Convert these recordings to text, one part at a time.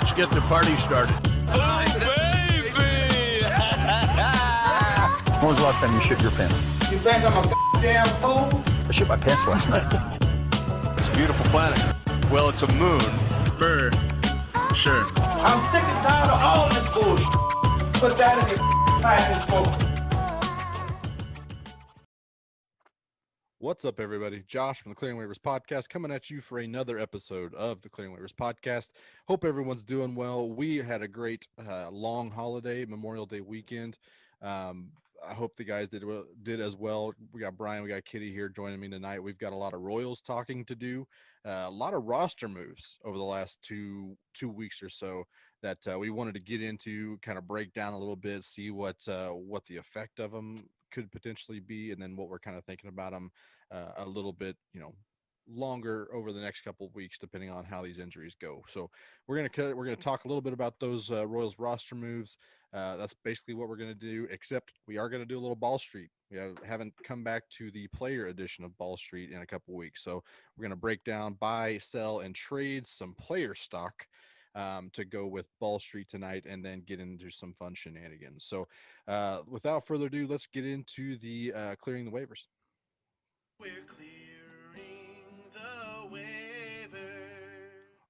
Let's get the party started. Oh, baby! When was the last time you shit your pants? You think I'm a damn fool? I shit my pants last night. It's a beautiful planet. Well, it's a moon, for sure. I'm sick and tired of all this bullshit. Put that in your pipe and smoke. What's up, everybody? Josh from the Clearing Waivers Podcast coming at you for another episode of the Clearing Waivers Podcast. Hope everyone's doing well. We had a great long holiday, Memorial Day weekend. I hope the guys did as well. We got Brian, we got Kitty here joining me tonight. We've got a lot of Royals talking to do, a lot of roster moves over the last two weeks or so that we wanted to get into, kind of break down a little bit, see what the effect of them could potentially be, and then what we're kind of thinking about them a little bit, longer over the next couple of weeks, depending on how these injuries go. So we're gonna talk a little bit about those Royals roster moves. That's basically what we're gonna do, except we are gonna do a little Ball Street. We haven't come back to the player edition of Ball Street in a couple of weeks, so we're gonna break down, buy, sell, and trade some player stock to go with Ball Street tonight, and then get into some fun shenanigans. So without further ado, let's get into the clearing the waivers. We're clearing the waiver.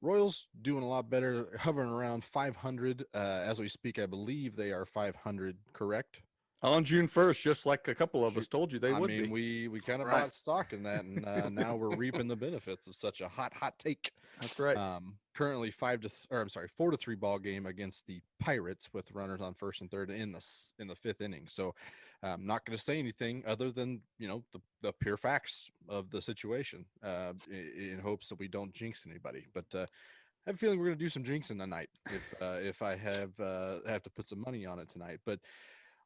Royals doing a lot better, hovering around 500 as we speak. I believe they are 500, correct? On June 1st, just like a couple of us told you they would be. We kind of Right. bought stock in that, and now we're reaping the benefits of such a hot take. That's right. Currently 4-3 ball game against the Pirates with runners on first and third in the fifth inning. So I'm not going to say anything other than the pure facts of the situation, in hopes that we don't jinx anybody. But I have a feeling we're going to do some jinxing tonight if I have to put some money on it tonight. But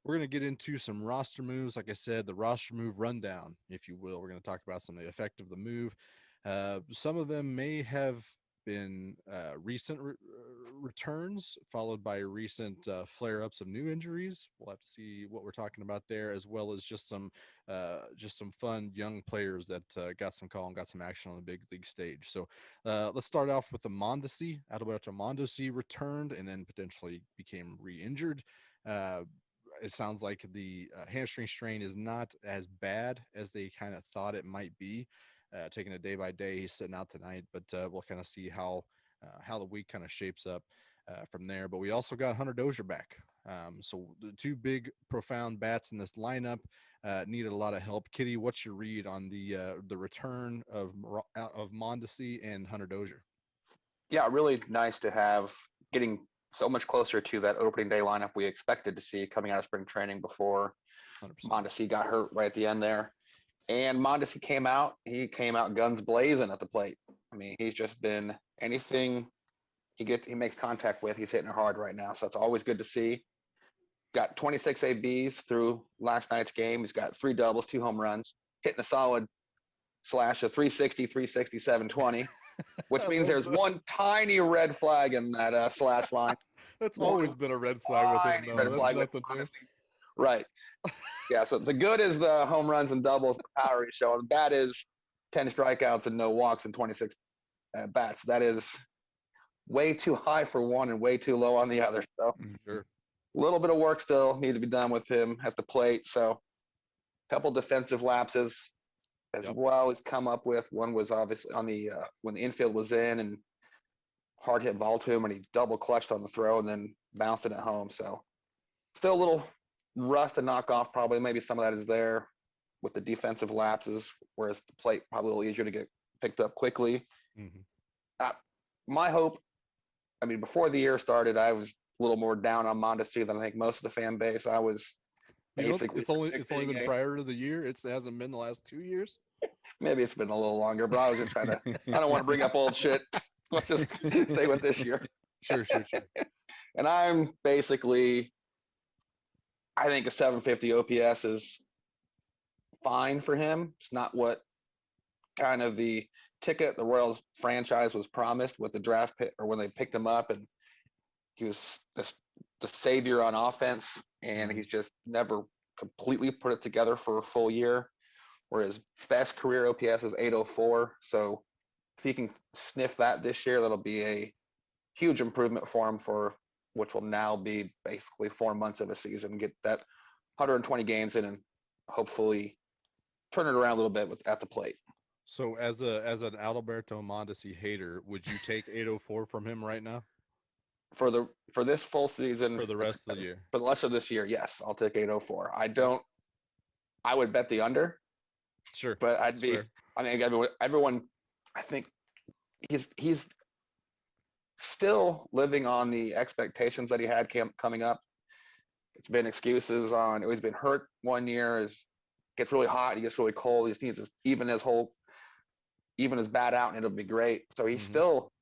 we're going to get into some roster moves. Like I said, the roster move rundown, if you will. We're going to talk about some of the effect of the move. Some of them may have been recent returns, followed by recent flare-ups of new injuries. We'll have to see what we're talking about there, as well as just some fun young players that got some call and got some action on the big league stage. So let's start off with the Mondesi. Adalberto Mondesi returned and then potentially became re-injured. It sounds like the hamstring strain is not as bad as they kind of thought it might be. Taking it day by day, he's sitting out tonight, but we'll kind of see how the week kind of shapes up from there. But we also got Hunter Dozier back. So the two big, profound bats in this lineup needed a lot of help. Kitty, what's your read on the return of Mondesi and Hunter Dozier? Yeah, really nice to have, getting so much closer to that opening day lineup we expected to see coming out of spring training before 100%. Mondesi got hurt right at the end there. And Mondesi came out guns blazing at the plate. I mean, he's just been anything he makes contact with, he's hitting it hard right now. So it's always good to see. Got 26 ABs through last night's game. He's got 3 doubles, 2 home runs, hitting a solid slash of 360, 360, 720, which means there's one tiny red flag in that slash line. That's always been a red flag with him, though. Red flag with Nothing new. Right. Yeah, so the good is the home runs and doubles, the power he's showing. The bad is 10 strikeouts and no walks and 26 bats. That is way too high for one and way too low on the other. So Sure. a little bit of work still need to be done with him at the plate. So a couple defensive lapses as well as come up with. One was obviously on the when the infield was in and hard hit ball to him, and he double clutched on the throw and then bounced it at home. So still a little rust to knock off. Probably maybe some of that is there with the defensive lapses, whereas the plate probably a little easier to get picked up quickly. Mm-hmm. My hope, I mean, before the year started, I was a little more down on Mondesi than I think most of the fan base. I was basically it's only been prior to the year. It hasn't been the last 2 years. Maybe it's been a little longer, but I was just trying to. I don't want to bring up old shit. Let's just stay with this year. Sure. And I'm basically, I think a 750 OPS is fine for him. It's not what kind of the ticket the Royals franchise was promised with the draft pick, or when they picked him up, and he was the savior on offense, and he's just never completely put it together for a full year. Where his best career OPS is 804. So if he can sniff that this year, that'll be a huge improvement for him for which will now be basically 4 months of a season. Get that 120 games in and hopefully turn it around a little bit at the plate. So as an Adalberto Mondesi hater, would you take 804 from him right now For this full season, for the rest of the year? for the rest of this year, yes, I'll take 804. I would bet the under, Sure. but That's fair. I think everyone, I think he's still living on the expectations that he had coming up. It's been excuses on, he's been hurt 1 year, gets really hot, he gets really cold, he just needs to even his bat out and it'll be great. So he's still,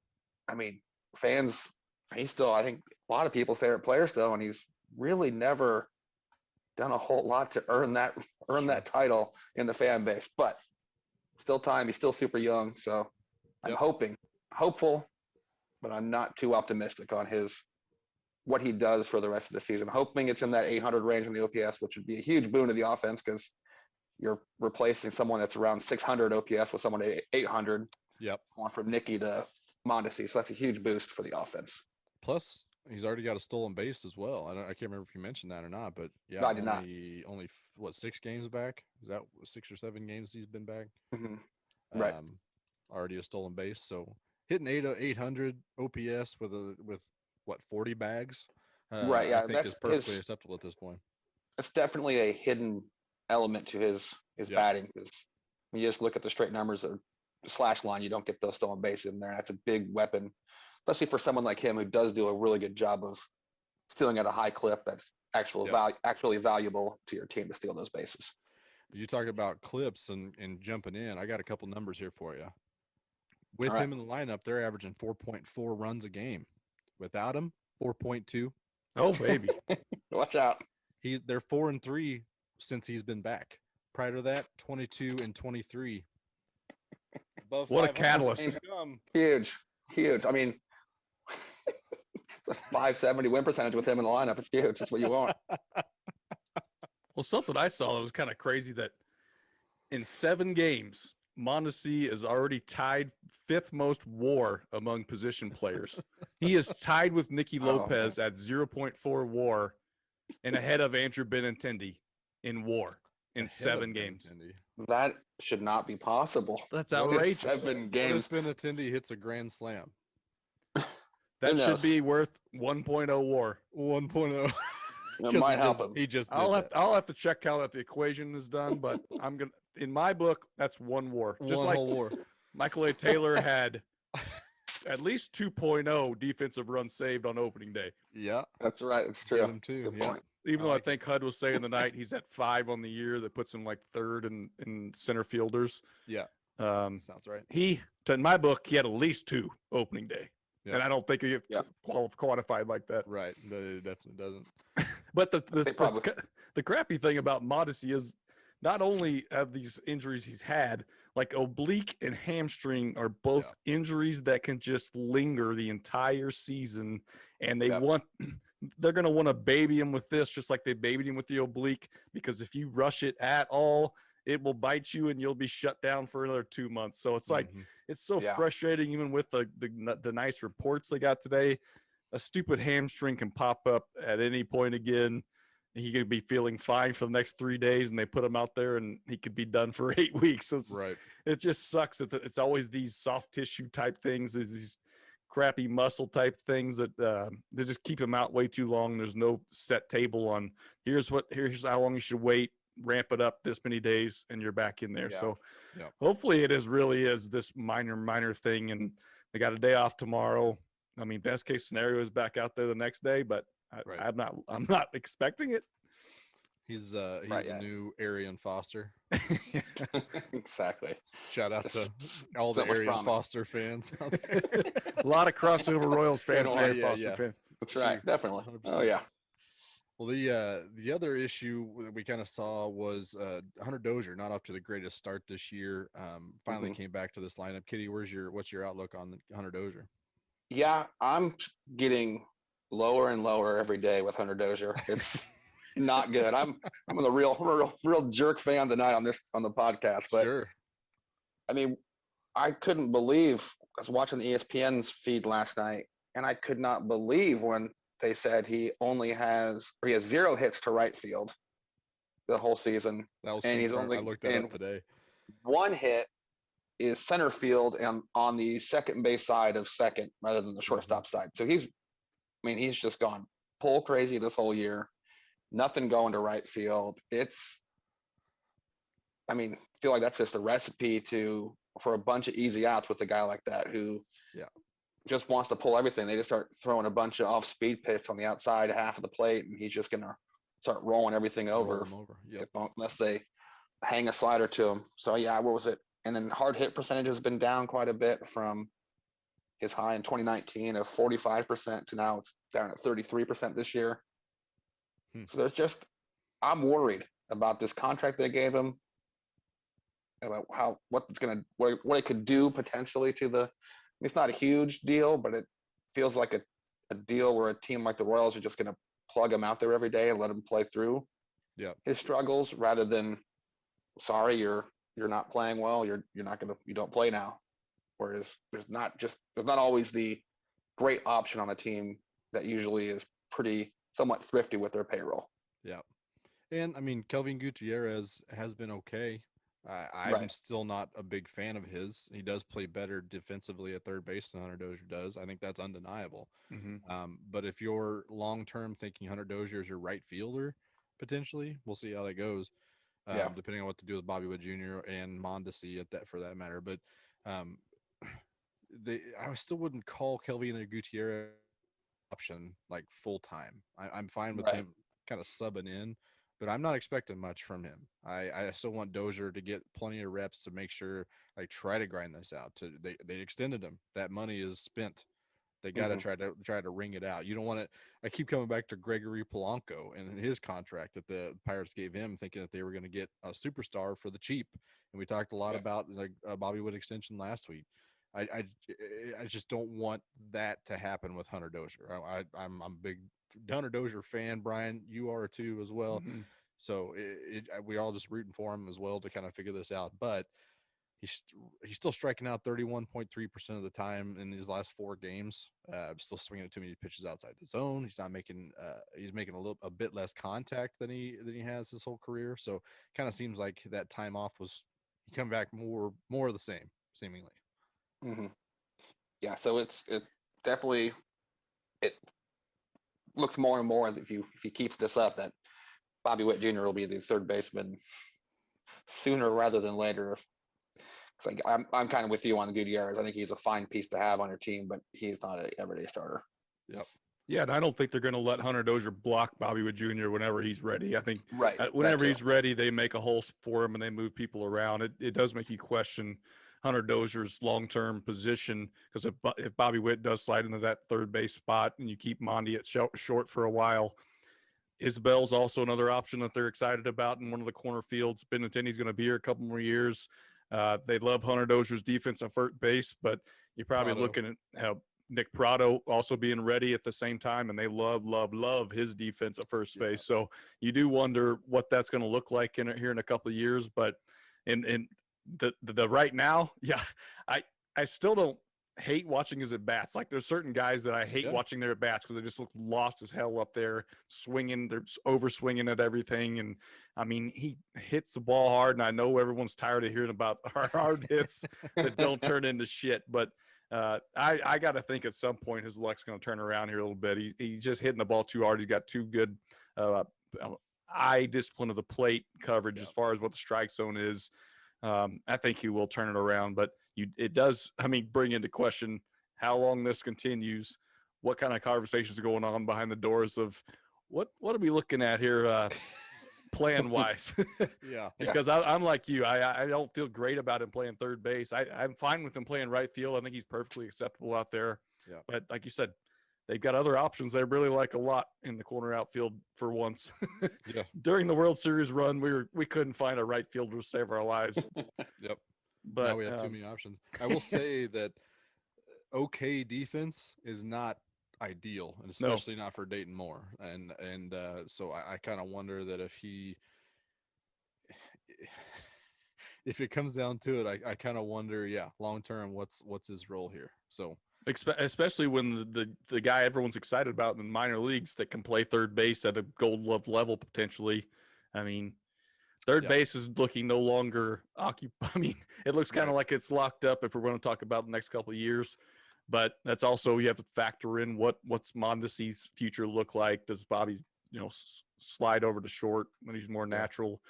I mean, he's still, I think, a lot of people's favorite player still, and he's really never done a whole lot to earn that title in the fan base. But still time, he's still super young, so I'm hopeful, but I'm not too optimistic on what he does for the rest of the season. Hoping it's in that 800 range in the OPS, which would be a huge boon to the offense because you're replacing someone that's around 600 OPS with someone at 800. Yep. Going from Nicky to Mondesi, so that's a huge boost for the offense. Plus, he's already got a stolen base as well. I can't remember if you mentioned that or not, but yeah, No, I did not. Only what, 6 games back? Is that 6 or 7 games he's been back? Right. Already a stolen base. So hitting 800 OPS with what, 40 bags? Right. Yeah, I think is perfectly acceptable at this point. It's definitely a hidden element to his batting, because when you just look at the straight numbers of the slash line, you don't get those stolen bases in there. That's a big weapon, especially for someone like him who does do a really good job of stealing at a high clip. That's actually valuable to your team to steal those bases. You talk about clips and jumping in. I got a couple numbers here for you. With him in the lineup, they're averaging 4.4 runs a game. Without him, 4.2. Oh baby, Watch out. They're 4-3 since he's been back. Prior to that, 22 and 23. Above what a 500 catalyst! Huge. I mean, it's a 570 win percentage with him in the lineup. It's huge. That's what you want. Well, something I saw that was kind of crazy, that in 7 games, Mondesi is already tied 5th most WAR among position players. He is tied with Nicky Lopez at 0.4 WAR and ahead of Andrew Benintendi in WAR in 7 games. That should not be possible. That's outrageous. 7 games. What if Benintendi hits a grand slam? That should be worth 1.0 WAR. 1.0. It might help him. He just I'll have to check how that the equation is done, but I'm gonna, in my book, that's 1 WAR. Just one like whole WAR. Michael A. Taylor had at least 2.0 defensive runs saved on opening day. Yeah, That's right. It's true. get him too. Good Yeah. point. Even though I think HUD was saying tonight he's at 5 on the year, that puts him like 3rd in center fielders. Yeah, Sounds right. In my book, he had at least 2 opening day. Yeah. And I don't think he quantified like that. Right. It definitely doesn't. But the crappy thing about Mondesi is not only have these injuries he's had, like oblique and hamstring are both injuries that can just linger the entire season, and they're going to want to baby him with this, just like they babied him with the oblique, because if you rush it at all, it will bite you and you'll be shut down for another 2 months. So it's like, it's so frustrating, even with the nice reports they got today. A stupid hamstring can pop up at any point again. He could be feeling fine for the next 3 days, and they put him out there and he could be done for 8 weeks. So it just sucks that it's always these soft tissue type things, these crappy muscle type things that they just keep him out way too long. There's no set table on here's how long you should wait, ramp it up this many days, and you're back in there. So hopefully it really is this minor thing, and they got a day off tomorrow. I mean, best case scenario is back out there the next day, but I'm not expecting it. He's the new Arian Foster. Exactly. Shout out to all the Arian Foster fans out there. A lot of crossover Royals fans and Arian Foster fans. That's right. Definitely. 100%. Oh yeah. Well, the other issue that we kind of saw was Hunter Dozier not up to the greatest start this year. Finally came back to this lineup. Kitty, what's your outlook on Hunter Dozier? Yeah, I'm getting lower and lower every day with Hunter Dozier. It's not good. I'm a real jerk fan tonight on the podcast, but I mean, I couldn't believe, I was watching the ESPN's feed last night, and I could not believe when they said he has 0 hits to right field the whole season, That was and he's confirmed. I only looked that up today. 1 hit is center field and on the second base side of second rather than the shortstop side. So he's just gone pull crazy this whole year. Nothing going to right field. Feel like that's just a recipe for a bunch of easy outs with a guy like that who just wants to pull everything. They just start throwing a bunch of off-speed pitch on the outside half of the plate, and he's just gonna start rolling everything over. Yep. Unless they hang a slider to him. So yeah, what was it? And then hard hit percentage has been down quite a bit from his high in 2019 of 45% to now it's down at 33% this year. So I'm worried about this contract they gave him, about what it could do potentially to it's not a huge deal, but it feels like a deal where a team like the Royals are just going to plug him out there every day and let him play through his struggles rather than, sorry, you're not playing well. You don't play now. Whereas there's not always the great option on a team that usually is somewhat thrifty with their payroll. Yeah. And Kelvin Gutierrez has been okay. I'm still not a big fan of his. He does play better defensively at third base than Hunter Dozier does. I think that's undeniable. But if you're long-term thinking Hunter Dozier is your right fielder, potentially, we'll see how that goes. Depending on what to do with Bobby Witt Jr. and Mondesi for that matter. But I still wouldn't call Kelvin Gutierrez option like full time. I'm fine with him kind of subbing in, but I'm not expecting much from him. I still want Dozier to get plenty of reps to make sure try to grind this out. They extended him. That money is spent. They got to try to wring it out. You don't want to. I keep coming back to Gregory Polanco and his contract that the Pirates gave him, thinking that they were going to get a superstar for the cheap. And we talked a lot about Bobby Witt extension last week. I just don't want that to happen with Hunter Dozier. I'm a big Hunter Dozier fan, Brian. You are too as well. So we all just rooting for him as well to kind of figure this out. But he's still striking out 31.3% of the time in these last 4 games. Still swinging too many pitches outside the zone. He's not making. He's making a bit less contact than he has his whole career. So kind of seems like that time off was he come back more of the same seemingly. Yeah, so it's definitely it looks more and more if he keeps this up that Bobby Witt Jr. will be the third baseman sooner rather than later. I'm kind of with you on the Gutierrez. I think he's a fine piece to have on your team, but he's not an everyday starter. Yep. Yeah, and I don't think they're going to let Hunter Dozier block Bobby Witt Jr. whenever he's ready. I think whenever he's ready, they make a hole for him and they move people around. It does make you question Hunter Dozier's long-term position because if Bobby Witt does slide into that third base spot and you keep Mondi at short for a while, Isabel's also another option that they're excited about in one of the corner fields. Benintendi's going to be here a couple more years. They love Hunter Dozier's defense at first base, but you're probably looking at how Nick Prado also being ready at the same time, and they love his defense at first base. So you do wonder what that's going to look like here in a couple of years. But in the right now, I still don't hate watching his at bats. Like there's certain guys that I hate watching their at bats because they just look lost as hell up there, swinging, they're over swinging at everything. And he hits the ball hard, and I know everyone's tired of hearing about our hard hits that don't turn into shit. But I got to think at some point his luck's going to turn around here a little bit. He's just hitting the ball too hard. He's got too good eye discipline of the plate coverage as far as what the strike zone is. I think he will turn it around, but it does, bring into question how long this continues, what kind of conversations are going on behind the doors of what are we looking at here plan wise? Because I'm like you, I don't feel great about him playing third base. I'm fine with him playing right field. I think he's perfectly acceptable out there. But like you said, they've got other options they really like a lot in the corner outfield for once. During the World Series run, we couldn't find a right fielder to save our lives. But now we have too many options. I will say that okay defense is not ideal, and especially not for Dayton Moore. And so I kind of wonder that if it comes down to it, I kind of wonder, long term, what's his role here. So Especially when the guy everyone's excited about in the minor leagues that can play third base at a Gold Glove level potentially. I mean, third base is looking no longer occupied. I mean, it looks kind of like it's locked up if we're going to talk about the next couple of years. But that's also, you have to factor in what's Mondesi's future look like. Does Bobby, slide over to short when he's more natural?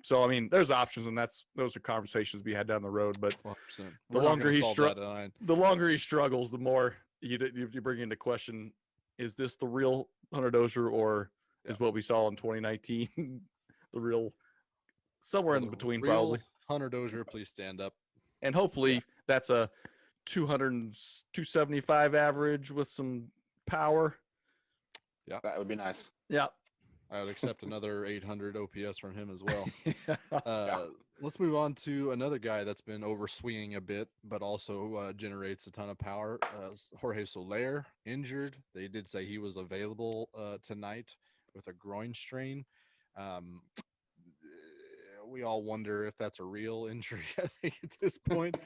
So I mean, there's options, and those are conversations we had down the road. But 100%. the longer he struggles, the more you bring into question: is this the real Hunter Dozier, or is what we saw in 2019 the real? Somewhere in between, probably. Hunter Dozier, please stand up. And hopefully that's a 275 average with some power. Yeah, that would be nice. Yeah. I would accept another 800 OPS from him as well. Let's move on to another guy that's been overswinging a bit, but also generates a ton of power. Jorge Soler, injured. They did say he was available tonight with a groin strain. We all wonder if that's a real injury, I think, at this point.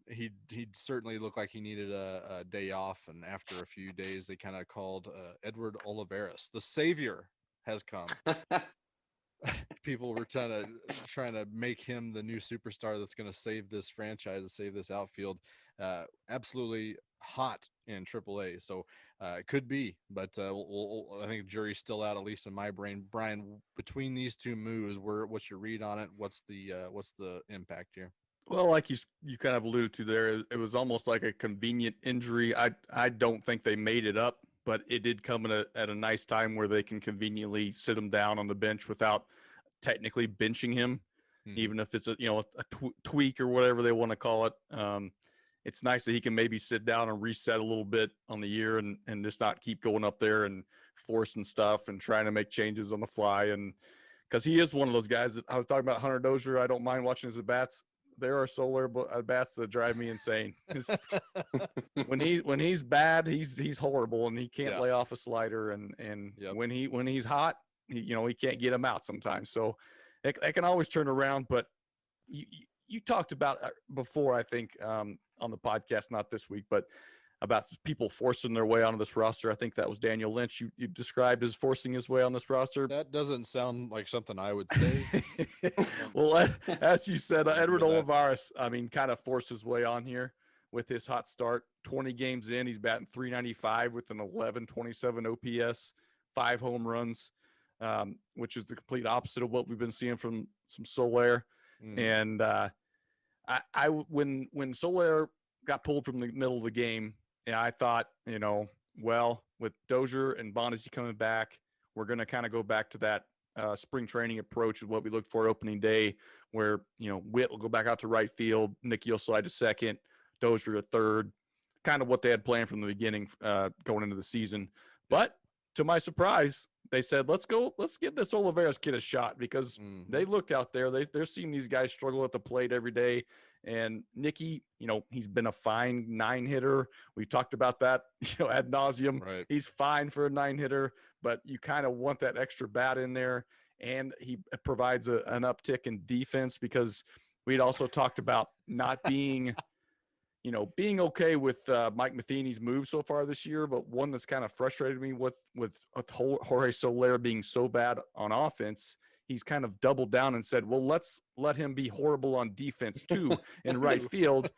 He certainly looked like he needed a day off, and after a few days, they kind of called Edward Olivares. The savior has come. People were trying to make him the new superstar that's going to save this franchise, save this outfield. Absolutely hot in AAA, so it could be, but I think the jury's still out, at least in my brain. Brian, between these two moves, what's your read on it? What's the impact here? Well, like you kind of alluded to there, it was almost like a convenient injury. I don't think they made it up, but it did come at a nice time where they can conveniently sit him down on the bench without technically benching him, even if it's a tweak or whatever they want to call it. It's nice that he can maybe sit down and reset a little bit on the year and just not keep going up there and forcing stuff and trying to make changes on the fly. And because he is one of those guys that I was talking about, Hunter Dozier, I don't mind watching his at-bats. There are Soler at-bats that drive me insane. When he's bad, he's horrible, and he can't lay off a slider. And when he's hot, he can't get him out sometimes. So it can always turn around. But you talked about before, I think, on the podcast, not this week, but about people forcing their way onto this roster. I think that was Daniel Lynch you described as forcing his way on this roster. That doesn't sound like something I would say. Well, as you said, Edward Olivares, kind of forced his way on here with his hot start. 20 games in, he's batting .395 with an 11.27 OPS, 5 home runs, which is the complete opposite of what we've been seeing from some Soler. And when Soler got pulled from the middle of the game, I thought, well, with Dozier and Mondesi coming back, we're going to kind of go back to that spring training approach of what we looked for opening day, where, Witt will go back out to right field, Nicky will slide to second, Dozier to third, kind of what they had planned from the beginning going into the season. But to my surprise, they said, let's get this Olivares kid a shot, because they looked out there. They're seeing these guys struggle at the plate every day. And Nicky, he's been a fine 9-hitter. We talked about that, ad nauseum. Right. He's fine for a 9-hitter, but you kind of want that extra bat in there. And he provides an uptick in defense, because we'd also talked about not being being okay with Mike Matheny's move so far this year, but one that's kind of frustrated me with Jorge Soler being so bad on offense, he's kind of doubled down and said, well, let's let him be horrible on defense too in right field,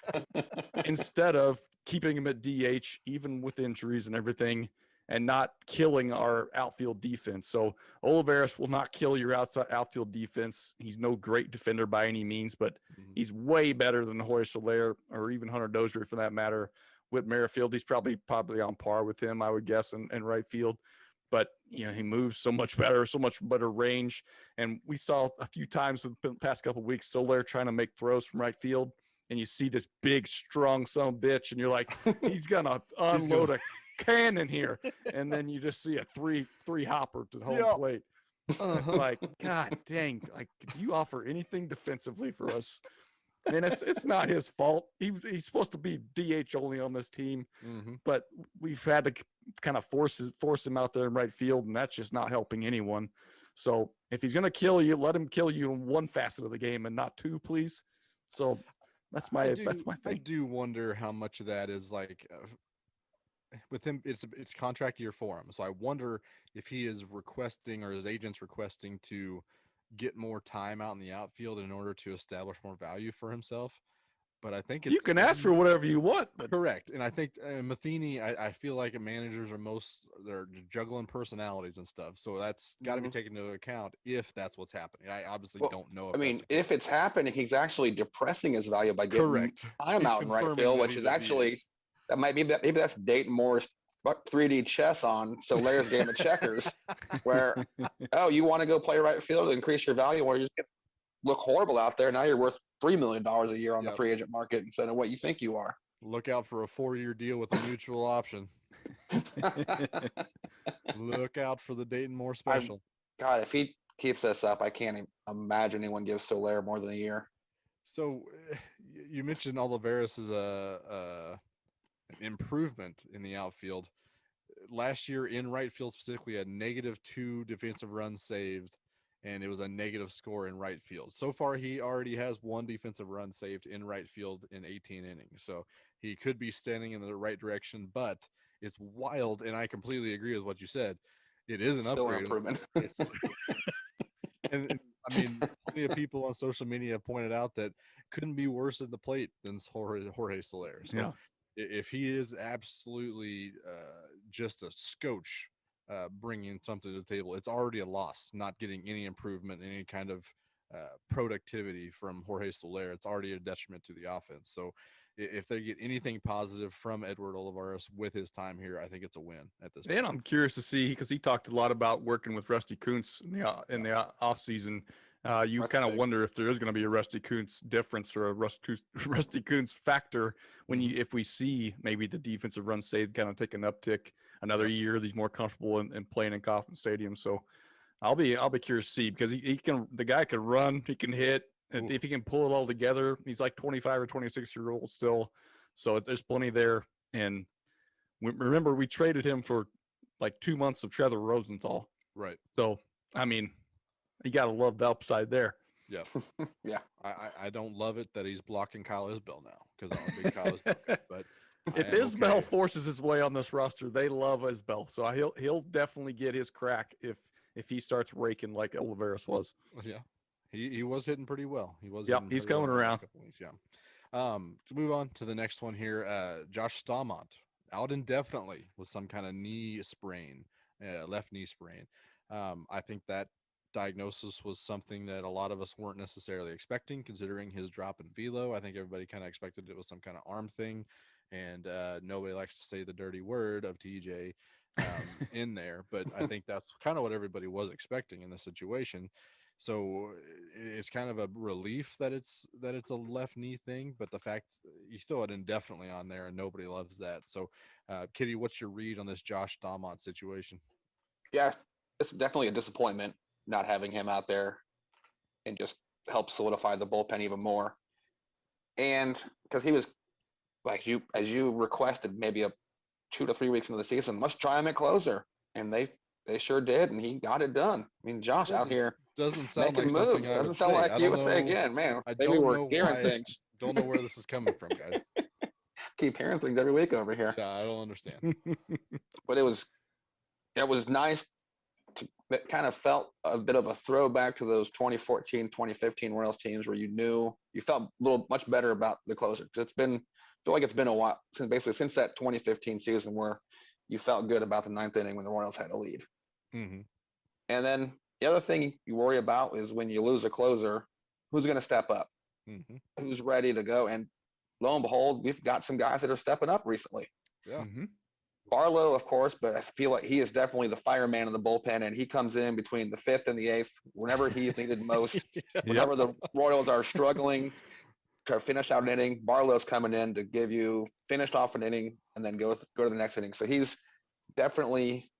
instead of keeping him at DH, even with injuries and everything, and not killing our outfield defense. So Olivares will not kill your outfield defense. He's no great defender by any means, but he's way better than Jorge Soler, or even Hunter Dozier for that matter. Whit Merrifield, he's probably on par with him, I would guess, in right field. But, he moves so much better range. And we saw a few times in the past couple of weeks, Soler trying to make throws from right field, and you see this big, strong son of a bitch, and you're like, he's going to unload a cannon here, and then you just see a three hopper to the home plate. It's like, God dang, like, could you offer anything defensively for us? And it's not his fault. He's supposed to be DH only on this team, but we've had to kind of force him out there in right field, and that's just not helping anyone. So if he's gonna kill you, let him kill you in one facet of the game and not two, please. So That's my I thing. do wonder how much of that is like with him. It's contract year for him, so I wonder if he is requesting or his agent's requesting to get more time out in the outfield in order to establish more value for himself. But I think You can ask for whatever you want, but correct. And I think Matheny, I feel like managers are they're juggling personalities and stuff. So that's got to be taken into account if that's what's happening. I obviously don't know. If it's happening, he's actually depressing his value by getting time out in right field, which is actually, that might be, maybe that's Dayton Moore's 3D chess on Solaire's game of checkers, where, oh, you want to go play right field to increase your value, or you just look horrible out there. Now you're worth $3 million a year on the free agent market instead of what you think you are. Look out for a 4-year deal with a mutual option. Look out for the Dayton Moore special. God, if he keeps this up, I can't imagine anyone gives Solaire more than a year. So you mentioned Olivares is an improvement in the outfield. Last year in right field specifically, a -2 defensive runs saved, and it was a negative score in right field. So far, he already has 1 defensive run saved in right field in 18 innings. So he could be standing in the right direction, but it's wild. And I completely agree with what you said. It is an Still upgrade. An improvement. and I mean, plenty of people on social media pointed out that couldn't be worse at the plate than Jorge Soler. So if he is absolutely just a scotch, bringing something to the table, it's already a loss not getting any improvement, any kind of productivity from Jorge Soler. It's already a detriment to the offense. So if they get anything positive from Edward Olivares with his time here, I think it's a win at this point. And I'm curious to see, because he talked a lot about working with Rusty Kuntz in the off season. You kind of wonder if there is going to be a Rusty Kuntz difference or a Rusty Kuntz factor when if we see maybe the defensive run save kind of take an uptick another year. He's more comfortable in playing in Kauffman Stadium. So I'll be curious to see, because the guy can run, he can hit. And if he can pull it all together, he's like 25 or 26-year-old still. So there's plenty there. And remember, we traded him for like 2 months of Trevor Rosenthal. Right. So, I mean, you got to love the upside there. Yeah. Yeah. I don't love it that he's blocking Kyle Isbell now, because I'm a big Kyle Isbell guy, but if Isbell forces his way on this roster, they love Isbell. So he'll definitely get his crack if he starts raking like Olivares was. Yeah. He was hitting pretty well. He's coming around. To move on to the next one here, Josh Staumont out indefinitely with some kind of knee sprain, left knee sprain. I think that diagnosis was something that a lot of us weren't necessarily expecting, considering his drop in velo. I think everybody kind of expected it was some kind of arm thing, and nobody likes to say the dirty word of TJ in there, but I think that's kind of what everybody was expecting in this situation. So it's kind of a relief that it's a left knee thing, but the fact you still had indefinitely on there and nobody loves that. So Kitty, what's your read on this Josh Staumont situation? Yeah, it's definitely a disappointment not having him out there, and just help solidify the bullpen even more. And because he was, like as you requested, maybe 2 to 3 weeks into the season, let's try him at closer. And they sure did, and he got it done. I mean, Josh out here doesn't sound making like moves. Doesn't sound like you would say again, man. Maybe we're hearing things. Don't know where this is coming from, guys. Keep hearing things every week over here. Yeah, I don't understand. But it was nice to, it kind of felt a bit of a throwback to those 2014, 2015 Royals teams where you felt much better about the closer. Because I feel like it's been a while since that 2015 season where you felt good about the 9th inning when the Royals had a lead. Mm-hmm. And then the other thing you worry about is when you lose a closer, who's going to step up? Mm-hmm. Who's ready to go? And lo and behold, we've got some guys that are stepping up recently. Yeah. Mm-hmm. Barlow, of course, but I feel like he is definitely the fireman in the bullpen, and he comes in between the 5th and the 8th whenever he's needed most. Whenever the Royals are struggling to finish out an inning, Barlow's coming in to give you finished off an inning and then go to the next inning. So he's definitely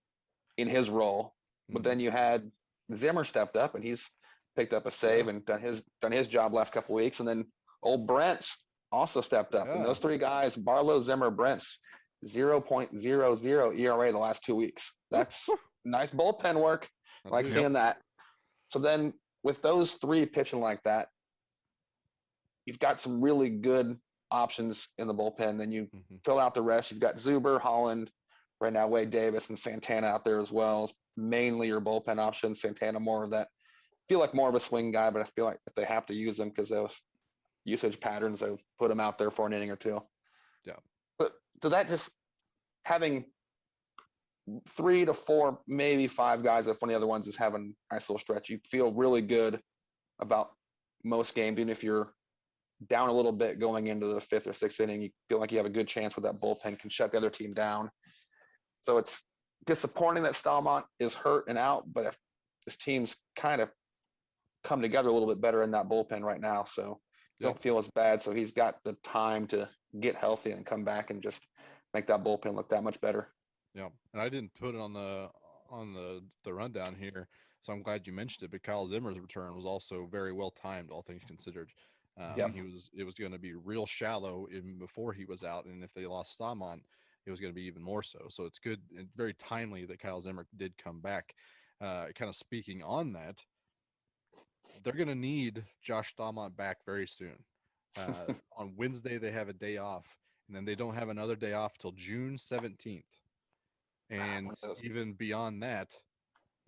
in his role. But then you had Zimmer stepped up, and he's picked up a save and done his job last couple of weeks. And then old Brent's also stepped up. And those 3 guys, Barlow, Zimmer, Brent's 0.00 ERA the last 2 weeks. That's nice bullpen work. Like seeing that. So then with those 3 pitching like that, you've got some really good options in the bullpen. Then you Mhm. fill out the rest. You've got Zuber, Holland, right now Wade Davis, and Santana out there as well. As mainly your bullpen options. Santana more of that. Feel like more of a swing guy, but I feel like if they have to use him because of usage patterns, they'll put him out there for an inning or two. Yeah. But so that just having 3 to 4, maybe 5 guys, if one of the other ones is having a nice little stretch, you feel really good about most games. Even if you're down a little bit going into the 5th or 6th inning, you feel like you have a good chance where that bullpen can shut the other team down. So it's disappointing that Stalmont is hurt and out, but if this team's kind of come together a little bit better in that bullpen right now, so don't feel as bad. So he's got the time to get healthy and come back and just make that bullpen look that much better. Yeah, and I didn't put it on the rundown here, so I'm glad you mentioned it. But Kyle Zimmer's return was also very well timed, all things considered. Yep. It was going to be real shallow even before he was out, and if they lost Stamont, it was going to be even more so. So it's good and very timely that Kyle Zimmer did come back. Kind of speaking on that, they're going to need Josh Stamont back very soon. On Wednesday they have a day off, and then they don't have another day off till June 17th. And even beyond that,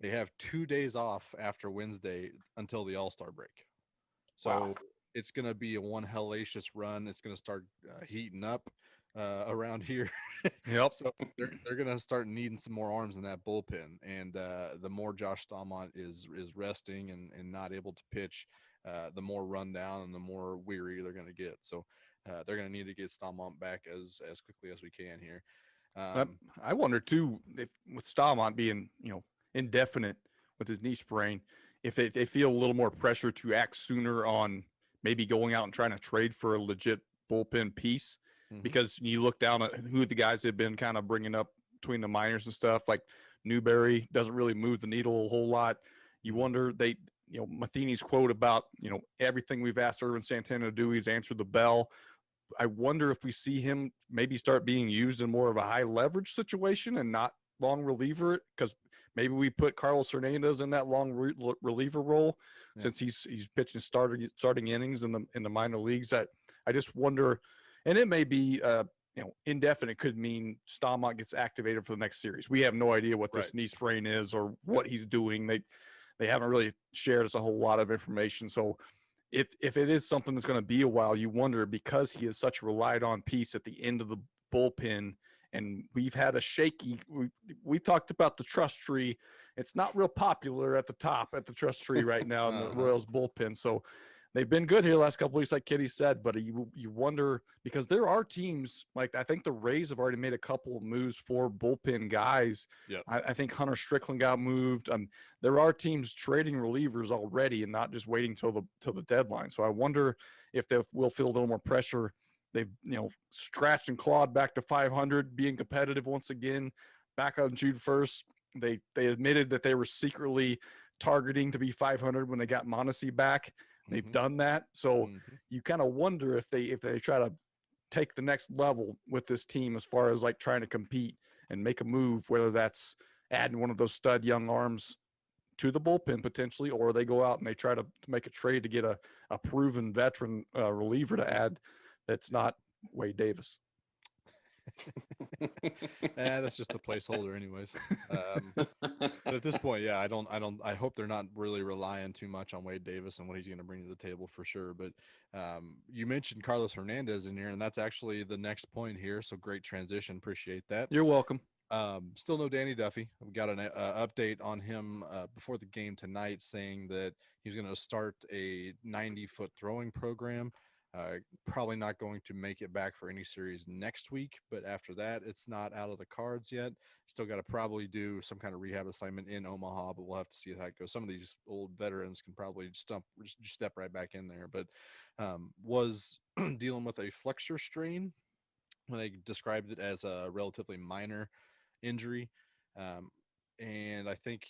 they have 2 days off after Wednesday until the All-Star break. So it's going to be a one hellacious run. It's going to start heating up around here. Yep. So they're going to start needing some more arms in that bullpen. And the more Josh Stalmont is resting and not able to pitch, the more run down and the more weary they're going to get. So they're going to need to get Stalmont back as quickly as we can here. I wonder too if with Stalmont being indefinite with his knee sprain, if they feel a little more pressure to act sooner on maybe going out and trying to trade for a legit bullpen piece, because you look down at who the guys have been kind of bringing up between the minors and stuff, like Newberry doesn't really move the needle a whole lot. You wonder Matheny's quote about everything we've asked Irvin Santana to do, he's answered the bell. I wonder if we see him maybe start being used in more of a high leverage situation and not long reliever, because maybe we put Carlos Hernandez in that long reliever role since he's pitching starting innings in the minor leagues. That I just wonder, and it may be indefinite, could mean Stalmont gets activated for the next series. We have no idea what this knee sprain is or what he's doing. They haven't really shared us a whole lot of information. So if it is something that's going to be a while, you wonder, because he is such a relied on piece at the end of the bullpen, and we've had a shaky, we talked about the trust tree. It's not real popular at the top at the trust tree right now in the Royals bullpen. So they've been good here the last couple of weeks, like Kitty said, but you wonder, because there are teams, like I think the Rays have already made a couple of moves for bullpen guys. Yep. I think Hunter Strickland got moved. There are teams trading relievers already and not just waiting till the deadline. So I wonder if they will feel a little more pressure. They've scratched and clawed back to 500, being competitive once again. Back on June 1st, they admitted that they were secretly targeting to be 500 when they got Mondesi back. They've done that. So you kind of wonder if they try to take the next level with this team as far as like trying to compete and make a move, whether that's adding one of those stud young arms to the bullpen potentially, or they go out and they try to make a trade to get a proven veteran reliever to add that's not Wade Davis. That's just a placeholder anyways. But at this point, yeah, I hope they're not really relying too much on Wade Davis and what he's going to bring to the table for sure. But you mentioned Carlos Hernandez in here, and that's actually the next point here. So great transition. Appreciate that. You're welcome. Still no Danny Duffy. We got an update on him before the game tonight, saying that he's going to start a 90-foot throwing program. Probably not going to make it back for any series next week, but after that, it's not out of the cards yet. Still got to probably do some kind of rehab assignment in Omaha, but we'll have to see how it goes. Some of these old veterans can probably just step right back in there, but was dealing with a flexor strain when they described it as a relatively minor injury. And I think,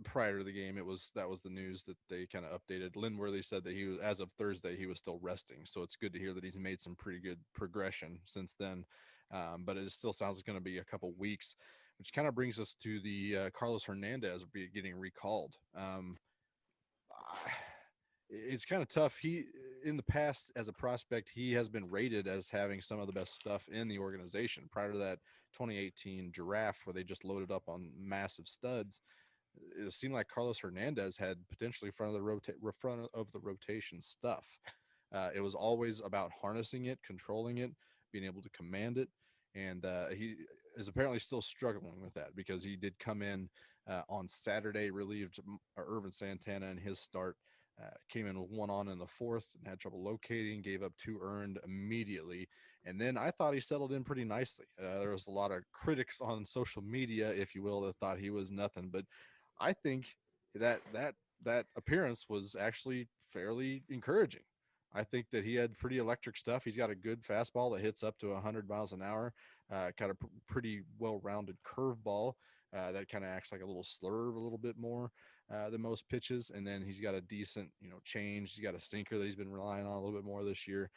prior to the game, that was the news that they kind of updated. Lynn Worthy said that he was, as of Thursday, he was still resting. So it's good to hear that he's made some pretty good progression since then. But it still sounds like going to be a couple weeks, which kind of brings us to the Carlos Hernandez getting recalled. it's kind of tough. He in the past as a prospect, he has been rated as having some of the best stuff in the organization. Prior to that 2018 Giraffe, where they just loaded up on massive studs, it seemed like Carlos Hernandez had potentially front of the rotation stuff. It was always about harnessing it, controlling it, being able to command it, and he is apparently still struggling with that because he did come in on Saturday, relieved Irvin Santana in his start. Came in with one on in the fourth and had trouble locating, gave up 2 earned immediately. And then I thought he settled in pretty nicely. There was a lot of critics on social media, if you will, that thought he was nothing. But I think that appearance was actually fairly encouraging. I think that he had pretty electric stuff. He's got a good fastball that hits up to 100 miles an hour, kind of pretty well-rounded curveball that kind of acts like a little slurve a little bit more than most pitches. And then he's got a decent, change. He's got a sinker that he's been relying on a little bit more this year.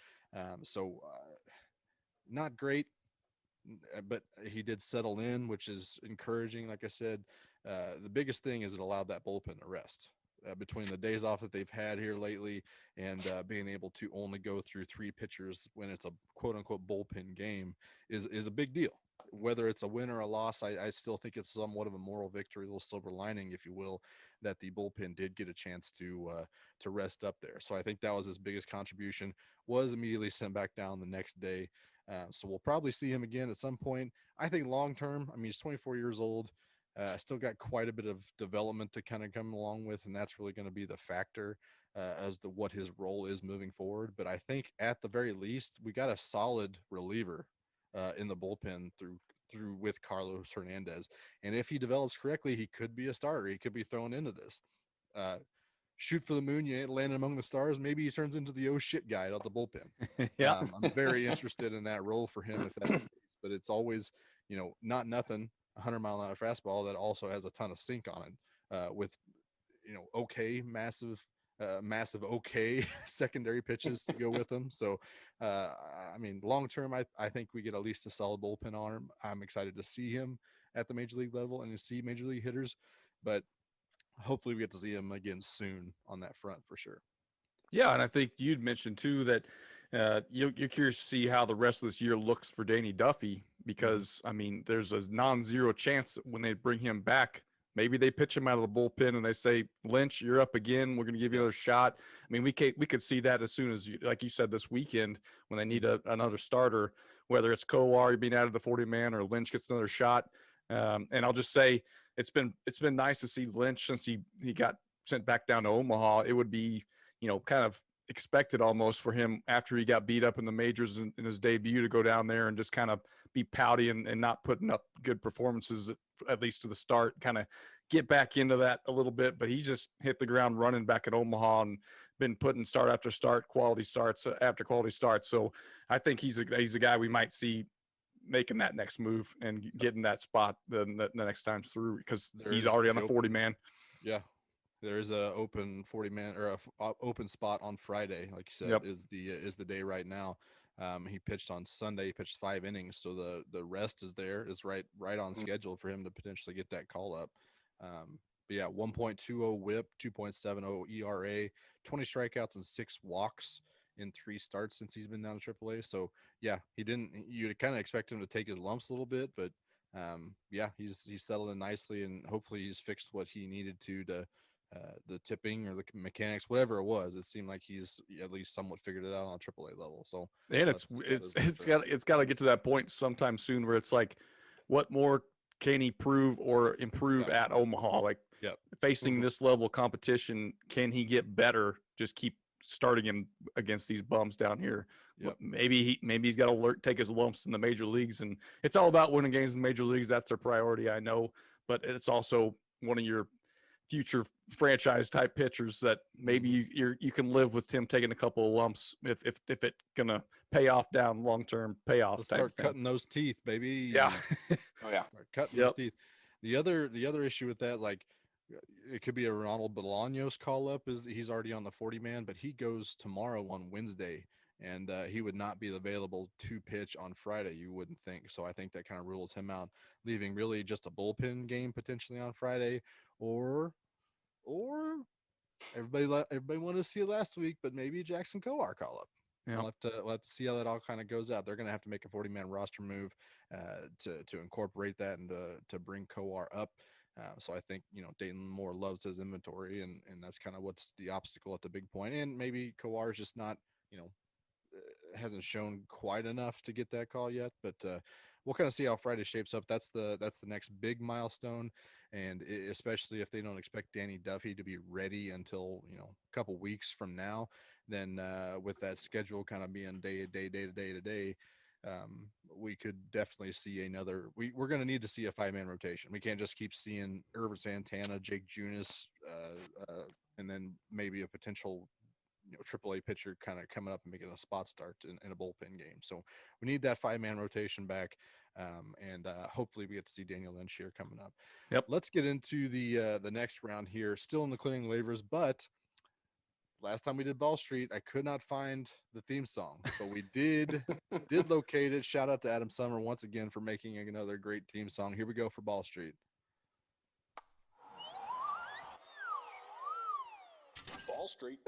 Not great, but he did settle in, which is encouraging. Like I said, the biggest thing is it allowed that bullpen to rest. Between the days off that they've had here lately and being able to only go through 3 pitchers when it's a quote unquote bullpen game is a big deal. Whether it's a win or a loss, I still think it's somewhat of a moral victory, a little silver lining, if you will, that the bullpen did get a chance to rest up there. So I think that was his biggest contribution. Was immediately sent back down the next day. So we'll probably see him again at some point. I think long term, I mean, he's 24 years old. Still got quite a bit of development to kind of come along with, and that's really going to be the factor as to what his role is moving forward. But I think at the very least, we got a solid reliever in the bullpen through with Carlos Hernandez, and if he develops correctly, he could be a starter. He could be thrown into this. Shoot for the moon, you ain't landing among the stars. Maybe he turns into the oh shit guy out the bullpen. Yeah. I'm very interested in that role for him if that's the case. But it's always, not nothing. 100-mile-an-hour fastball that also has a ton of sink on it with okay massive okay secondary pitches to go with them. So I mean, long term, I think we get at least a solid bullpen arm. I'm excited to see him at the major league level and to see major league hitters, but hopefully we get to see him again soon on that front for sure. Yeah, and I think you'd mentioned too that you're curious to see how the rest of this year looks for Danny Duffy because, I mean, there's a non-zero chance that when they bring him back, maybe they pitch him out of the bullpen and they say, Lynch, you're up again. We're going to give you another shot. I mean, we could see that as soon as, like you said, this weekend when they need another starter, whether it's Kowar being added to 40-man or Lynch gets another shot. And I'll just say it's been nice to see Lynch since he got sent back down to Omaha. It would be, kind of expected almost for him after he got beat up in the majors in his debut to go down there and just kind of be pouty and not putting up good performances, at least to the start, kind of get back into that a little bit. But he just hit the ground running back at Omaha and been putting start after start, quality starts after quality starts. So I think he's a guy we might see making that next move and getting that spot the next time through because he's already on a 40-man. Yeah. There is a open 40-man or a open spot on Friday, like you said, Yep. is the day right now. He pitched on Sunday. He pitched 5 innings, so the rest is there. It's right on schedule for him to potentially get that call up. But yeah, 1.20 WHIP, 2.70 ERA, 20 strikeouts and 6 walks in 3 starts since he's been down to AAA. So yeah, you'd kind of expect him to take his lumps a little bit, but yeah, he's settled in nicely, and hopefully he's fixed what he needed to the tipping or the mechanics, whatever it was. It seemed like he's at least somewhat figured it out on a AAA level. So and it's got to get to that point sometime soon where it's like, what more can he prove or improve at Omaha? Like facing this level of competition, can he get better? Just keep starting him against these bums down here. Maybe he's got to take his lumps in the major leagues, and it's all about winning games in the major leagues. That's their priority, I know, but it's also one of your future franchise type pitchers that maybe you can live with him taking a couple of lumps if it gonna pay off down long term payoff. Let's start cutting those teeth, baby. Yeah. Oh yeah. Start cutting those teeth. The other issue with that, like it could be a Ronald Bolaños call up, is he's already on the 40-man, but he goes tomorrow on Wednesday, and he would not be available to pitch on Friday, you wouldn't think. So I think that kind of rules him out, leaving really just a bullpen game potentially on Friday, or Everybody wanted to see it last week, but maybe Jackson Coar call up. Yeah. We'll have to see how that all kind of goes out. They're going to have to make a 40-man roster move to incorporate that and to bring Coar up. So I think, Dayton Moore loves his inventory, and that's kind of what's the obstacle at the big point. And maybe Coar is just not, hasn't shown quite enough to get that call yet, but we'll kind of see how Friday shapes up. That's the next big milestone, and especially if they don't expect Danny Duffy to be ready until a couple weeks from now, then with that schedule kind of being day to day, we could definitely see another. We're going to need to see a 5-man rotation. We can't just keep seeing Irvin Santana, Jake Junis, and then maybe a potential AAA pitcher kind of coming up and making a spot start in a bullpen game. So we need that 5-man rotation back. And hopefully we get to see Daniel Lynch here coming up. Yep. Let's get into the next round here, still in the clearing waivers, but last time we did Ball Street, I could not find the theme song, but we did locate it. Shout out to Adam Summer once again for making another great theme song. Here we go for Ball Street. Ball Street.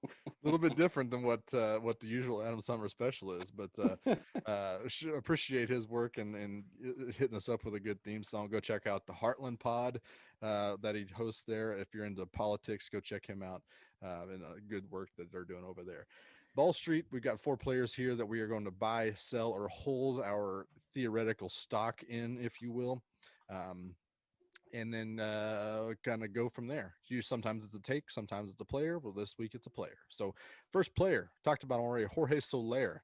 A little bit different than what the usual Adam Summer special is, but appreciate his work and hitting us up with a good theme song. Go check out the Heartland Pod that he hosts there. If you're into politics, go check him out and good work that they're doing over there. Ball Street, we've got 4 players here that we are going to buy, sell, or hold our theoretical stock in, if you will. And then kind of go from there. Sometimes it's a take, sometimes it's a player. Well, this week it's a player. So first player, talked about already, Jorge Soler.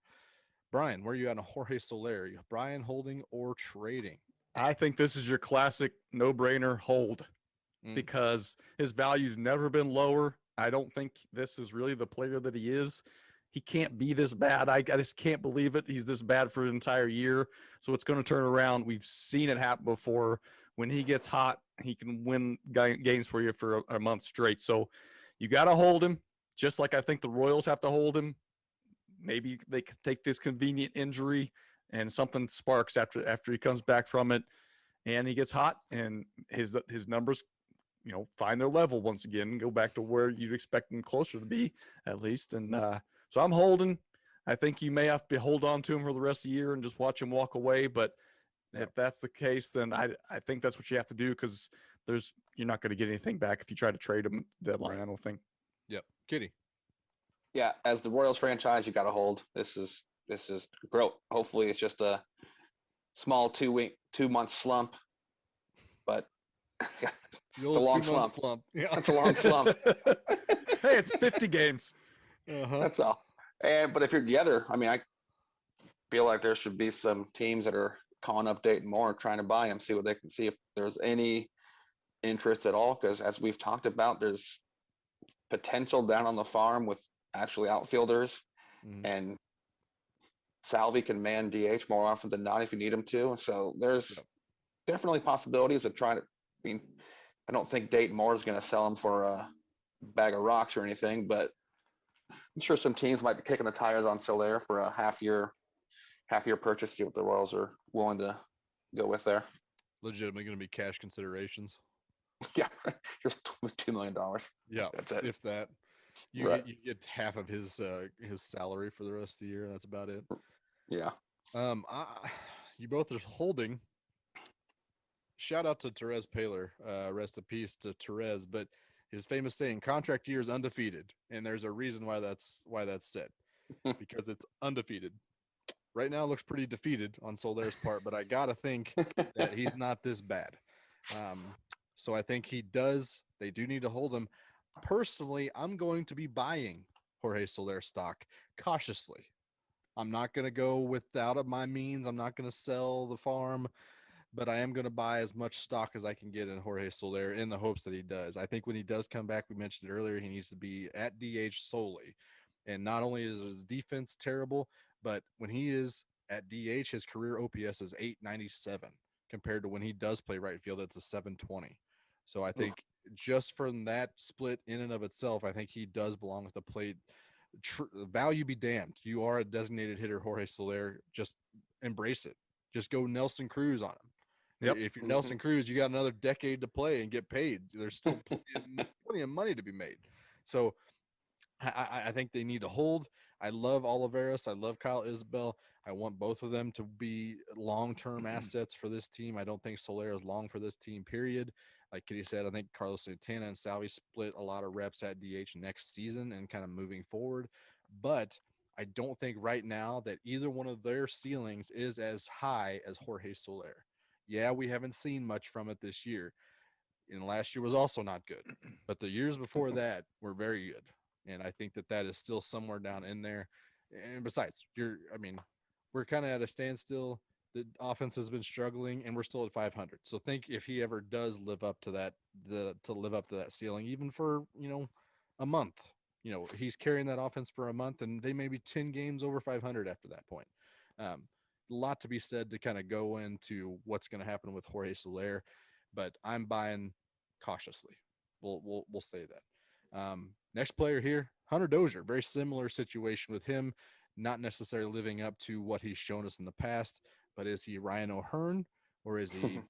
Brian, where are you at on Jorge Soler? Brian, holding or trading? I think this is your classic no-brainer hold because his value's never been lower. I don't think this is really the player that he is. He can't be this bad. I just can't believe it. He's this bad for an entire year. So it's going to turn around. We've seen it happen before. When he gets hot, he can win games for you for a month straight. So you got to hold him, just like I think the Royals have to hold him. Maybe they could take this convenient injury and something sparks after he comes back from it, and he gets hot, and his numbers, find their level once again and go back to where you'd expect them closer to be at least. And so I'm holding. I think you may have to hold on to him for the rest of the year and just watch him walk away, but if that's the case, then I think that's what you have to do because you're not going to get anything back if you try to trade him deadline. Right. I don't think. Yep. Kitty. Yeah, as the Royals franchise, you got to hold. This is great. Hopefully, it's just a small 2-month slump, but it's a long slump. Yeah, it's a long slump. Hey, it's 50 games. That's all. But if you're together, I feel like there should be some teams that are calling up Dayton Moore, trying to buy him, see what they can see if there's any interest at all. Because as we've talked about, there's potential down on the farm with actually outfielders, and Salvi can man DH more often than not if you need him to. So there's definitely possibilities of trying to. I don't think Dayton Moore is going to sell him for a bag of rocks or anything, but I'm sure some teams might be kicking the tires on Soler for a half year purchase, see what the Royals are willing to go with there. Legitimately going to be cash considerations. Yeah, just $2 million. Yeah, that's it. If that, you get half of his salary for the rest of the year. That's about it. Yeah. You both are holding. Shout out to Therese Paler. Rest in peace to Therese. But his famous saying, "Contract year is undefeated," and there's a reason why that's said, because it's undefeated. Right now, it looks pretty defeated on Soler's part, but I gotta think that he's not this bad. So I think they do need to hold him. Personally, I'm going to be buying Jorge Soler stock cautiously. I'm not going to go without of my means. I'm not going to sell the farm, but I am going to buy as much stock as I can get in Jorge Soler in the hopes that he does. I think when he does come back, we mentioned it earlier, he needs to be at DH solely. And not only is his defense terrible, but when he is at DH, his career OPS is 897 compared to when he does play right field, it's a 720. So I think just from that split in and of itself, I think he does belong at the plate. Value be damned. You are a designated hitter, Jorge Soler. Just embrace it. Just go Nelson Cruz on him. Yep. If you're Nelson Cruz, you got another decade to play and get paid. There's still plenty plenty of money to be made. So I think they need to hold. I love Oliveris. I love Kyle Isbell. I want both of them to be long-term assets for this team. I don't think Soler is long for this team, period. Like Kitty said, I think Carlos Santana and Salvi split a lot of reps at DH next season and kind of moving forward. But I don't think right now that either one of their ceilings is as high as Jorge Soler. Yeah, we haven't seen much from it this year. And last year was also not good. But the years before that were very good. And I think that that is still somewhere down in there. And besides, we're kind of at a standstill. The offense has been struggling, and we're still at 500. So think if he ever does live up to that, ceiling, even for a month. He's carrying that offense for a month, and they may be 10 games over 500 after that point. A lot to be said to kind of go into what's going to happen with Jorge Soler, but I'm buying cautiously. We'll say that. Next player here, Hunter Dozier. Very similar situation with him, not necessarily living up to what he's shown us in the past. But is he Ryan O'Hearn, or is he,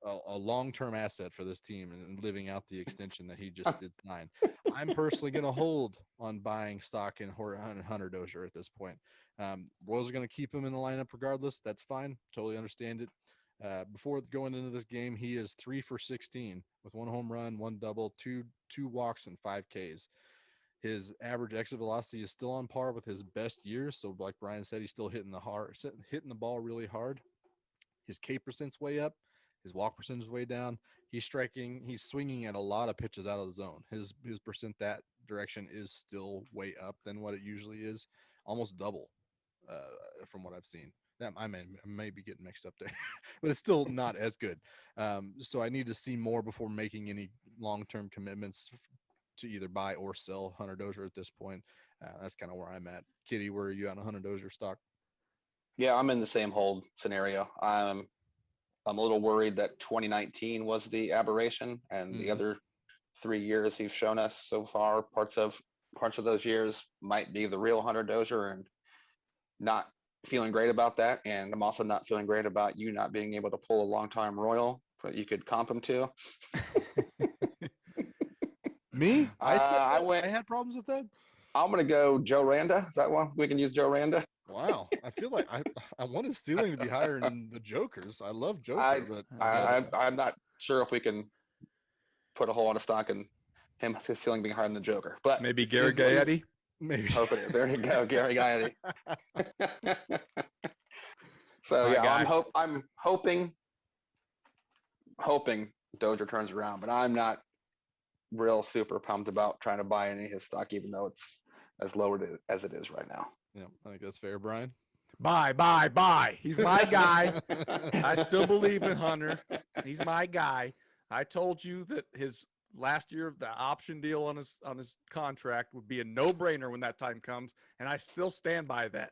a long-term asset for this team and living out the extension that he just did sign? I'm personally going to hold on buying stock in Hunter Dozier at this point. Royals are going to keep him in the lineup regardless. That's fine. Totally understand it. Before going into this game, he is 3 for 16 with 1 home run, 1 double, two walks, and 5 Ks. His average exit velocity is still on par with his best years. So like Brian said, he's still hitting the ball really hard. His K percent's way up. His walk percentage is way down. He's swinging at a lot of pitches out of the zone. His percent that direction is still way up than what it usually is, almost double from what I've seen. That I may be getting mixed up there, but it's still not as good. So I need to see more before making any long-term commitments to either buy or sell Hunter Dozier at this point. That's kind of where I'm at. Kitty, where are you at on Hunter Dozier stock? Yeah, I'm in the same hold scenario. I'm a little worried that 2019 was the aberration, and the other 3 years he's shown us so far, parts of those years might be the real Hunter Dozier, and not feeling great about that. And I'm also not feeling great about you not being able to pull a long-time Royal that you could comp him to. Me? I had problems with that. I'm gonna go Joe Randa. Is that one we can use? Joe Randa. Wow, I feel like I want his ceiling to be higher than the Joker's. I love Joker, but I'm not sure if we can put a hole on a stock and his ceiling being higher than the Joker. But maybe Gary Gaetti. Maybe. Hope it is. There you go, Gary Gaetti. So yeah, I'm hoping Dozier turns around, but I'm not real super pumped about trying to buy any of his stock, even though it's as low as it is right now. Yeah, I think that's fair, Brian. Buy. He's my guy. I still believe in Hunter. He's my guy. I told you that his last year, the option deal on his contract would be a no-brainer when that time comes, and I still stand by that.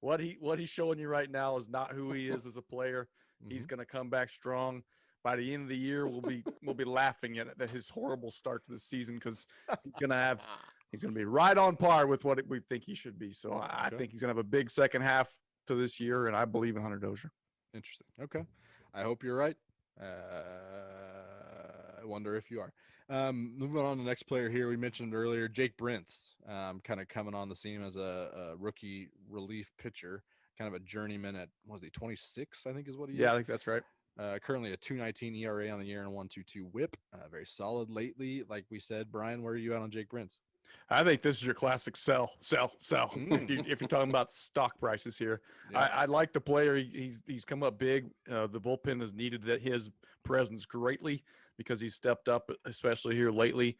What he's showing you right now is not who he is as a player. He's going to come back strong. By the end of the year, we'll be laughing at his horrible start to the season, because he's going to be right on par with what we think he should be. So I think he's going to have a big second half to this year, and I believe in Hunter Dozier. Interesting. Okay. I hope you're right. I wonder if you are. Moving on to the next player here, we mentioned earlier, Jake Brentz, kind of coming on the scene as a rookie relief pitcher, kind of a journeyman at, what was he, 26, I think is what he is. Yeah, I think that's right. Currently a 2.19 ERA on the year and 1.22 WHIP. Very solid lately. Like we said, Brian, where are you at on Jake Brentz? I think this is your classic sell. If you're talking about stock prices here, yeah. I like the player. He's come up big. The bullpen has needed his presence greatly because he's stepped up, especially here lately.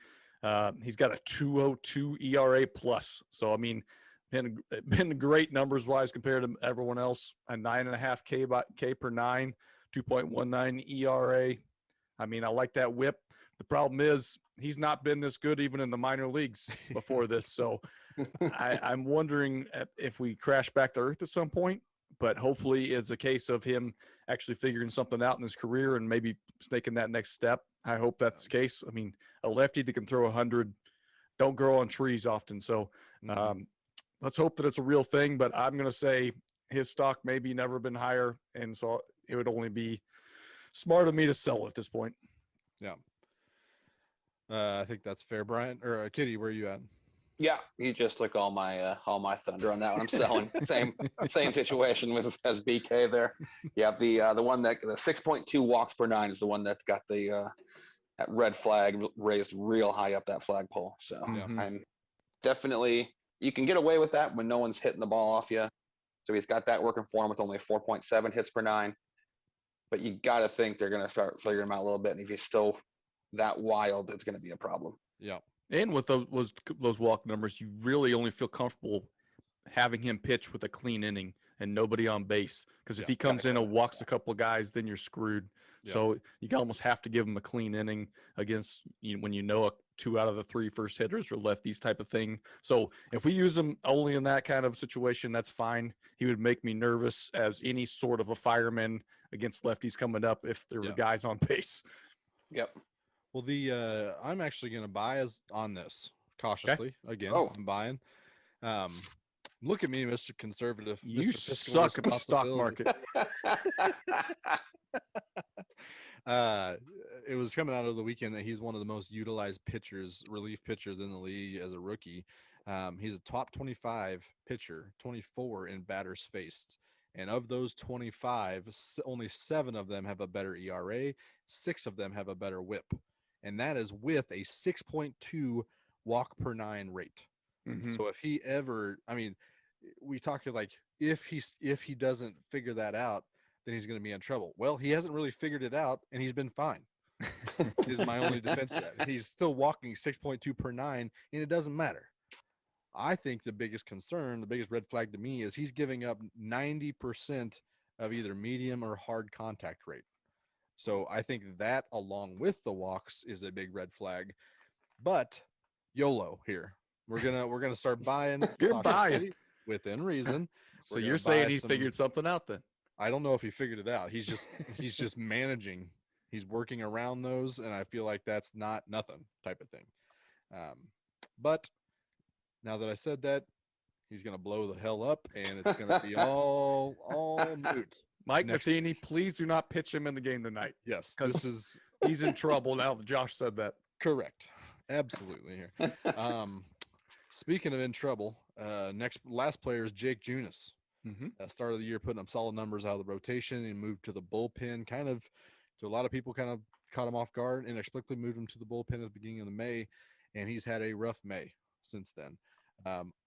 He's got a 2.02 ERA plus. So I mean, been great numbers wise compared to everyone else. A 9.5 K per 9, 2.19 ERA. I mean, I like that WHIP. The problem is he's not been this good even in the minor leagues before this. So I'm wondering if we crash back to earth at some point, but hopefully it's a case of him actually figuring something out in his career and maybe making that next step. I hope that's the case. I mean, a lefty that can throw 100 don't grow on trees often. So let's hope that it's a real thing, but I'm going to say his stock maybe never been higher. And so it would only be smart of me to sell at this point. Yeah. I think that's fair, Brian or Kitty. Where are you at? Yeah, he just took all my thunder on that one. I'm selling. Same situation with as BK there. Yeah, the one that the 6.2 walks per 9 is the one that's got the that red flag raised real high up that flagpole. So I'm definitely, you can get away with that when no one's hitting the ball off you. So he's got that working for him with only 4.7 hits per 9. But you got to think they're going to start figuring him out a little bit. And if he's still that wild, it's going to be a problem. Yeah. And with those walk numbers, you really only feel comfortable having him pitch with a clean inning and nobody on base. Because if he comes in and walks a couple of guys, then you're screwed. Yeah. So you almost have to give him a clean inning against when you know 2 out of the 3 first hitters are lefties type of thing. So if we use him only in that kind of situation, that's fine. He would make me nervous as any sort of a fireman against lefties coming up if there were guys on base. Yep. Well, I'm actually going to buy on this cautiously. Okay. Again, I'm buying. Look at me, Mr. Conservative. You Mr. suck at the stock market. It was coming out of the weekend that he's one of the most utilized relief pitchers in the league as a rookie. He's a top 25 pitcher, 24 in batters faced. And of those 25, only 7 of them have a better ERA. 6 of them have a better whip. And that is with a 6.2 walk per 9 rate. Mm-hmm. So if he ever, we talked like if he doesn't figure that out, then he's going to be in trouble. Well, he hasn't really figured it out, and he's been fine. Is my only defense of that. He's still walking 6.2 per 9, and it doesn't matter. I think the biggest concern, the biggest red flag to me is he's giving up 90% of either medium or hard contact rate. So I think that along with the walks is a big red flag. But YOLO here. We're gonna start buying. You're buying within reason. So you're saying he figured something out then? I don't know if he figured it out. He's just managing. He's working around those, and I feel like that's not nothing type of thing. But now that I said that, he's gonna blow the hell up, and it's gonna be all moot. Mike Matheny, please do not pitch him in the game tonight. Yes, because he's in trouble now that Josh said that. Correct. Absolutely here. Speaking of in trouble, last player is Jake Junis. Start of the year putting up solid numbers out of the rotation and moved to the bullpen. Kind of, to a lot of people, kind of caught him off guard. Inexplicably moved him to the bullpen at the beginning of May, and he's had a rough May since then.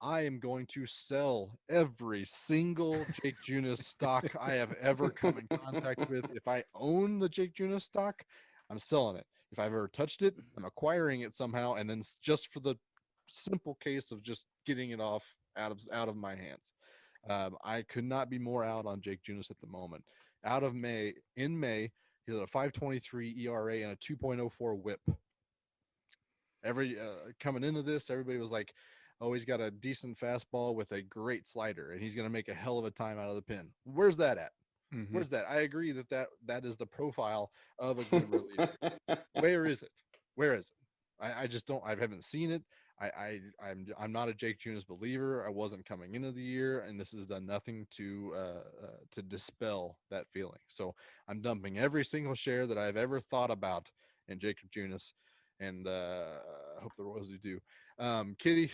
I am going to sell every single Jake Junis stock I have ever come in contact with. If I own the Jake Junis stock, I'm selling it. If I've ever touched it, I'm acquiring it somehow, and then just for the simple case of just getting it out of my hands. I could not be more out on Jake Junis at the moment. In May, he's at a 5.23 ERA and a 2.04 WHIP. Coming into this, everybody was like, "Oh, he's got a decent fastball with a great slider, and he's going to make a hell of a time out of the pen." Where's that at? Where's that? I agree that is the profile of a good reliever. Where is it? I just don't. I haven't seen it. I'm not a Jake Junis believer. I wasn't coming into the year, and this has done nothing to dispel that feeling. So I'm dumping every single share that I've ever thought about in Jacob Junis, and I hope the Royals do. Kitty,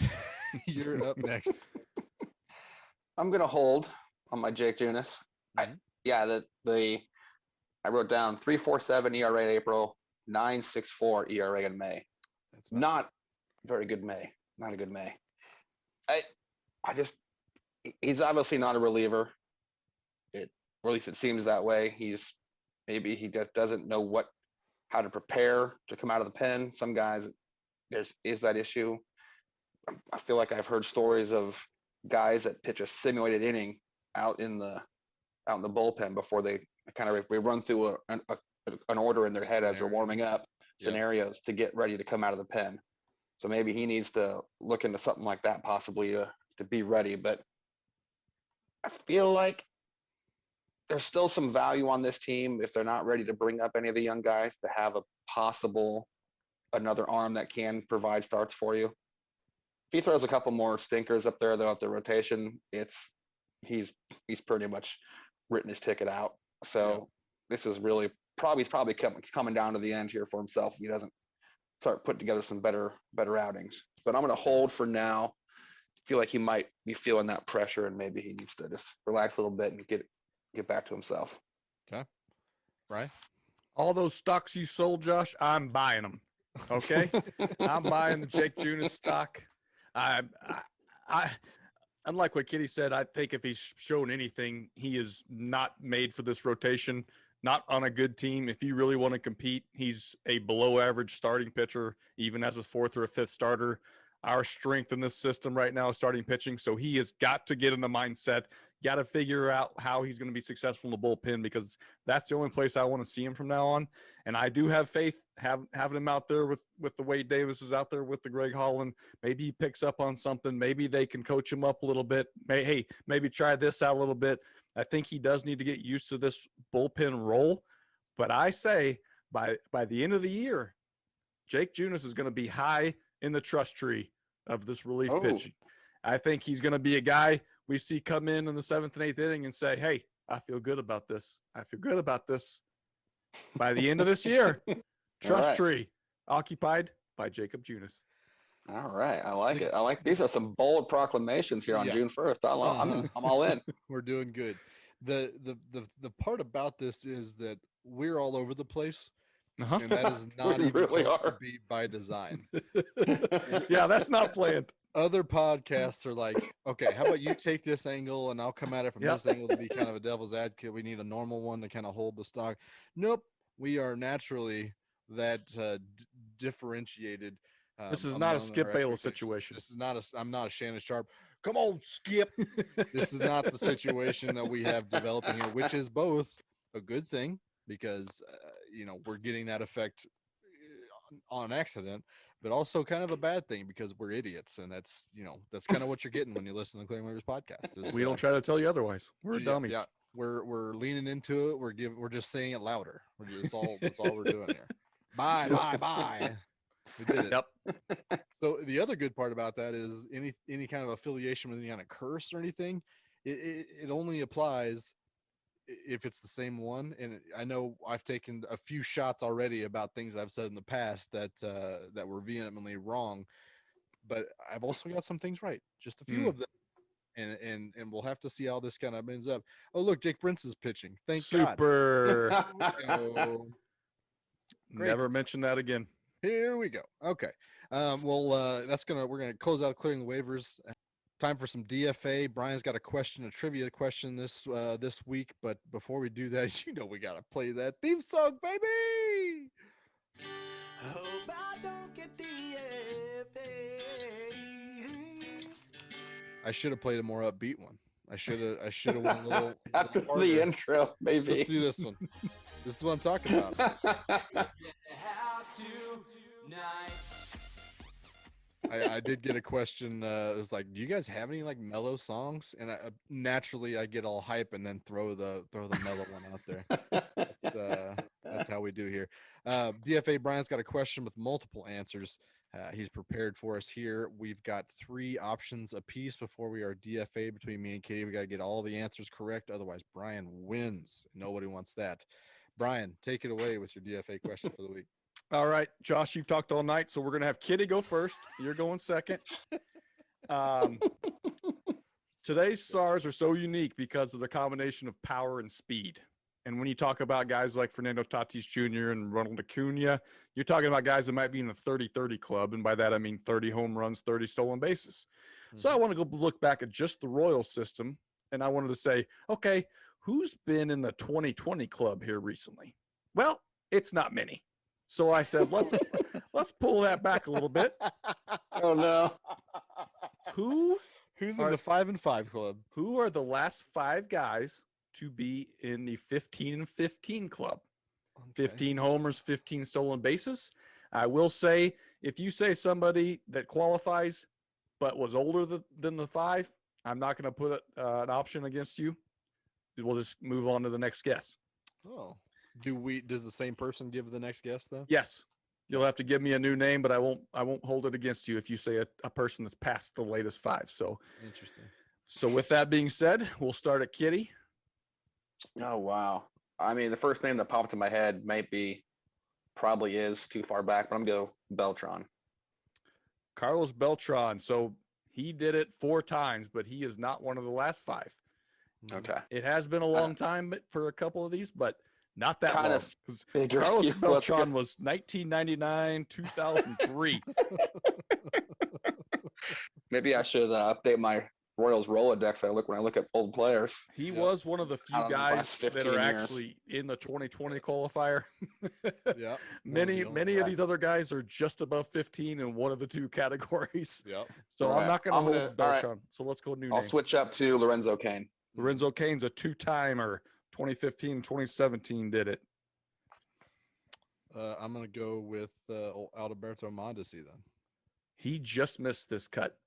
you're up next. I'm gonna hold on my Jake Junis. I wrote down 3.47 ERA in April, 9.64 ERA in May. That's not very good May. Not a good May. He's obviously not a reliever. Or at least it seems that way. Maybe he just doesn't know how to prepare to come out of the pen. Some guys, is that issue. I feel like I've heard stories of guys that pitch a simulated inning out in the bullpen before they run through an order in their head as they're warming up scenarios to get ready to come out of the pen. So maybe he needs to look into something like that possibly to be ready. But I feel like there's still some value on this team if they're not ready to bring up any of the young guys to have another arm that can provide starts for you. If he throws a couple more stinkers up there throughout the rotation, he's pretty much written his ticket out. So this is really probably coming down to the end here for himself if he doesn't start putting together some better outings. But I'm going to hold for now. Feel like he might be feeling that pressure, and maybe he needs to just relax a little bit and get back to himself. Okay. Right. All those stocks you sold, Josh, I'm buying them. Okay, I'm buying the Jake Junis stock. I unlike what Kitty said, I think if he's shown anything, he is not made for this rotation. Not on a good team. If you really want to compete, he's a below average starting pitcher, even as a fourth or a fifth starter. Our strength in this system right now is starting pitching. So he has got to get in the mindset, got to figure out how he's going to be successful in the bullpen, because that's the only place I want to see him from now on. And I do have faith having him out there with the Wade Davis is out there with the Greg Holland. Maybe he picks up on something. Maybe they can coach him up a little bit. Maybe try this out a little bit. I think he does need to get used to this bullpen role. But I say by the end of the year, Jake Junis is going to be high in the trust tree of this relief pitching. I think he's going to be a guy we see come in the 7th and 8th inning and say, hey, I feel good about this. I feel good about this. By the end of this year, trust tree occupied by Jacob Junis. All right. I like it. These are some bold proclamations here on June 1st. I'm all in. We're doing good. The part about this is that we're all over the place. And that is not even really close to be by design. Yeah, that's not planned. Other podcasts are like, okay, how about you take this angle and I'll come at it from this angle to be kind of a devil's advocate. We need a normal one to kind of hold the stock. Nope. We are naturally that differentiated. This is not a Skip Bayless situation. This is not I'm not a Shannon Sharp. Come on, Skip. This is not the situation that we have developing here, which is both a good thing because, we're getting that effect on accident, but also kind of a bad thing because we're idiots. And that's kind of what you're getting when you listen to the Clearing Waivers podcast. We don't try to tell you otherwise. We're dummies. Yeah. We're leaning into it. We're just saying it louder. That's all we're doing here. Bye. We did it. Yep. So the other good part about that is any kind of affiliation with any kind of curse or anything, it only applies if it's the same one. And I know I've taken a few shots already about things I've said in the past that were vehemently wrong, but I've also got some things right, just a few of them. And we'll have to see how this kind of ends up. Oh, look, Jake Brentz is pitching. Thank God. Super. Never mention that again. Here we go. Okay. We're gonna close out clearing the waivers. Time for some DFA. Brian's got a trivia question this week. But before we do that, we gotta play that theme song, baby. Hope I don't get DFA. I should have played a more upbeat one. I should have went a little after the intro, maybe. Let's do this one. This is what I'm talking about. I did get a question. It was like, do you guys have any like mellow songs? And naturally I get all hype and then throw the mellow one out there. That's how we do here. DFA Brian's got a question with multiple answers. He's prepared for us here. We've got 3 options apiece before we are DFA between me and Katie. We got to get all the answers correct. Otherwise, Brian wins. Nobody wants that. Brian, take it away with your DFA question for the week. All right, Josh, you've talked all night, so we're going to have Kitty go first. You're going second. Today's SARs are so unique because of the combination of power and speed. And when you talk about guys like Fernando Tatis Jr. and Ronald Acuna, you're talking about guys that might be in the 30-30 club. And by that, I mean 30 home runs, 30 stolen bases. Mm-hmm. So I want to go look back at just the Royals system. And I wanted to say, okay, who's been in the 2020 club here recently? Well, it's not many. So I said, let's pull that back a little bit. Oh, no. Who's in the 5-5 club? Who are the last 5 guys to be in the 15-15 club? Okay. 15 homers, 15 stolen bases. I will say, if you say somebody that qualifies but was older than the 5, I'm not going to put an option against you. We'll just move on to the next guess. Oh, does the same person give the next guess though? Yes. You'll have to give me a new name, but I won't hold it against you if you say a person that's past the latest 5. So interesting. So with that being said, we'll start at Kitty. Oh, wow. I mean, the first name that popped in my head might be probably is too far back, but I'm going to go Beltran. Carlos Beltran. So he did it 4 times, but he is not one of the last 5. Okay. It has been a long time for a couple of these, but not that Kind long. of 'Cause figured Carlos he was Beltran was 1999, 2003. Maybe I should update my Royals Rolodex. When I look at old players. He was one of the few Out of the guys last that 15 are years. actually in the 2020 qualifier. Yep. Many Right. of these other guys are just above 15 in one of the 2 categories. Yep. So Right. I'm not going to I'm gonna- hold all right. Beltran. So let's go new I'll name. switch up to Lorenzo Kane. Lorenzo Cain's a 2-timer. 2015, 2017 did it. I'm gonna go with old Alberto Mondesi then. He just missed this cut.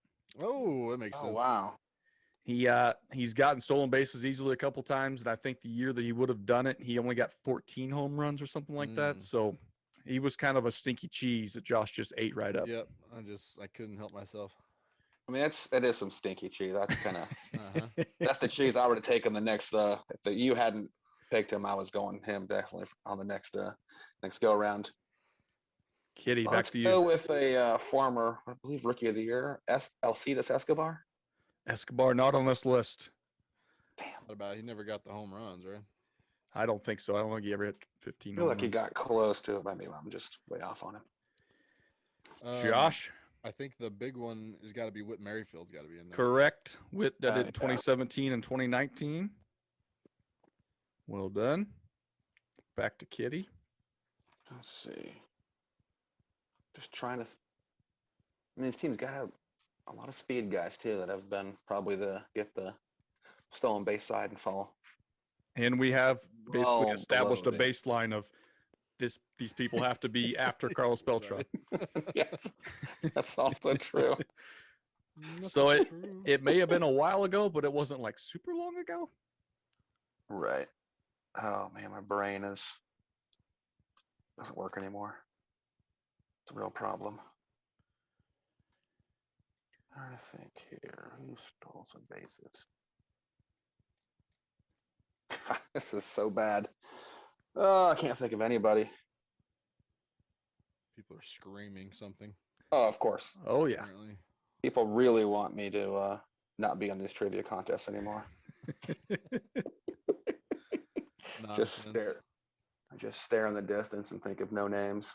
Oh, that makes Oh, sense. wow. He's gotten stolen bases easily a couple times, and I think the year that he would have done it, he only got 14 home runs or something like that. So he was kind of a stinky cheese that Josh just ate right up. Yep. I couldn't help myself. I mean, it is some stinky cheese. That's kind of Uh-huh. that's the cheese I would have taken the next. If you hadn't picked him, I was going him definitely on the next go around. Kitty, back Let's to go you. with a former, I believe, Rookie of the Year, Alcides Escobar. Escobar not on this list. What about he never got the home runs, right? I don't think so. I don't think he ever hit 15 I feel home like he runs. got close to it. Maybe I'm just way off on him. Josh, I think the big one has got to be Whit Merrifield's got to be in there. correct. Whit that did Yeah. 2017 and 2019. Well done. Back to Kitty. Let's see. Just trying to. I mean, this team's got a lot of speed guys too that have been probably get the stolen base side and fall. And we have basically Well established a below the- baseline of these people have to be after Carlos Beltran. Yes, that's also true. So it may have been a while ago, but it wasn't like super long ago. Right. Oh man, my brain doesn't work anymore. It's a real problem. Trying to think here. Who stole some bases? This is so bad. Oh, I can't think of anybody. People are screaming something. Oh, of course. Oh yeah. Apparently. People really want me to not be on these trivia contests anymore. Just Nonsense. I just stare in the distance and think of no names.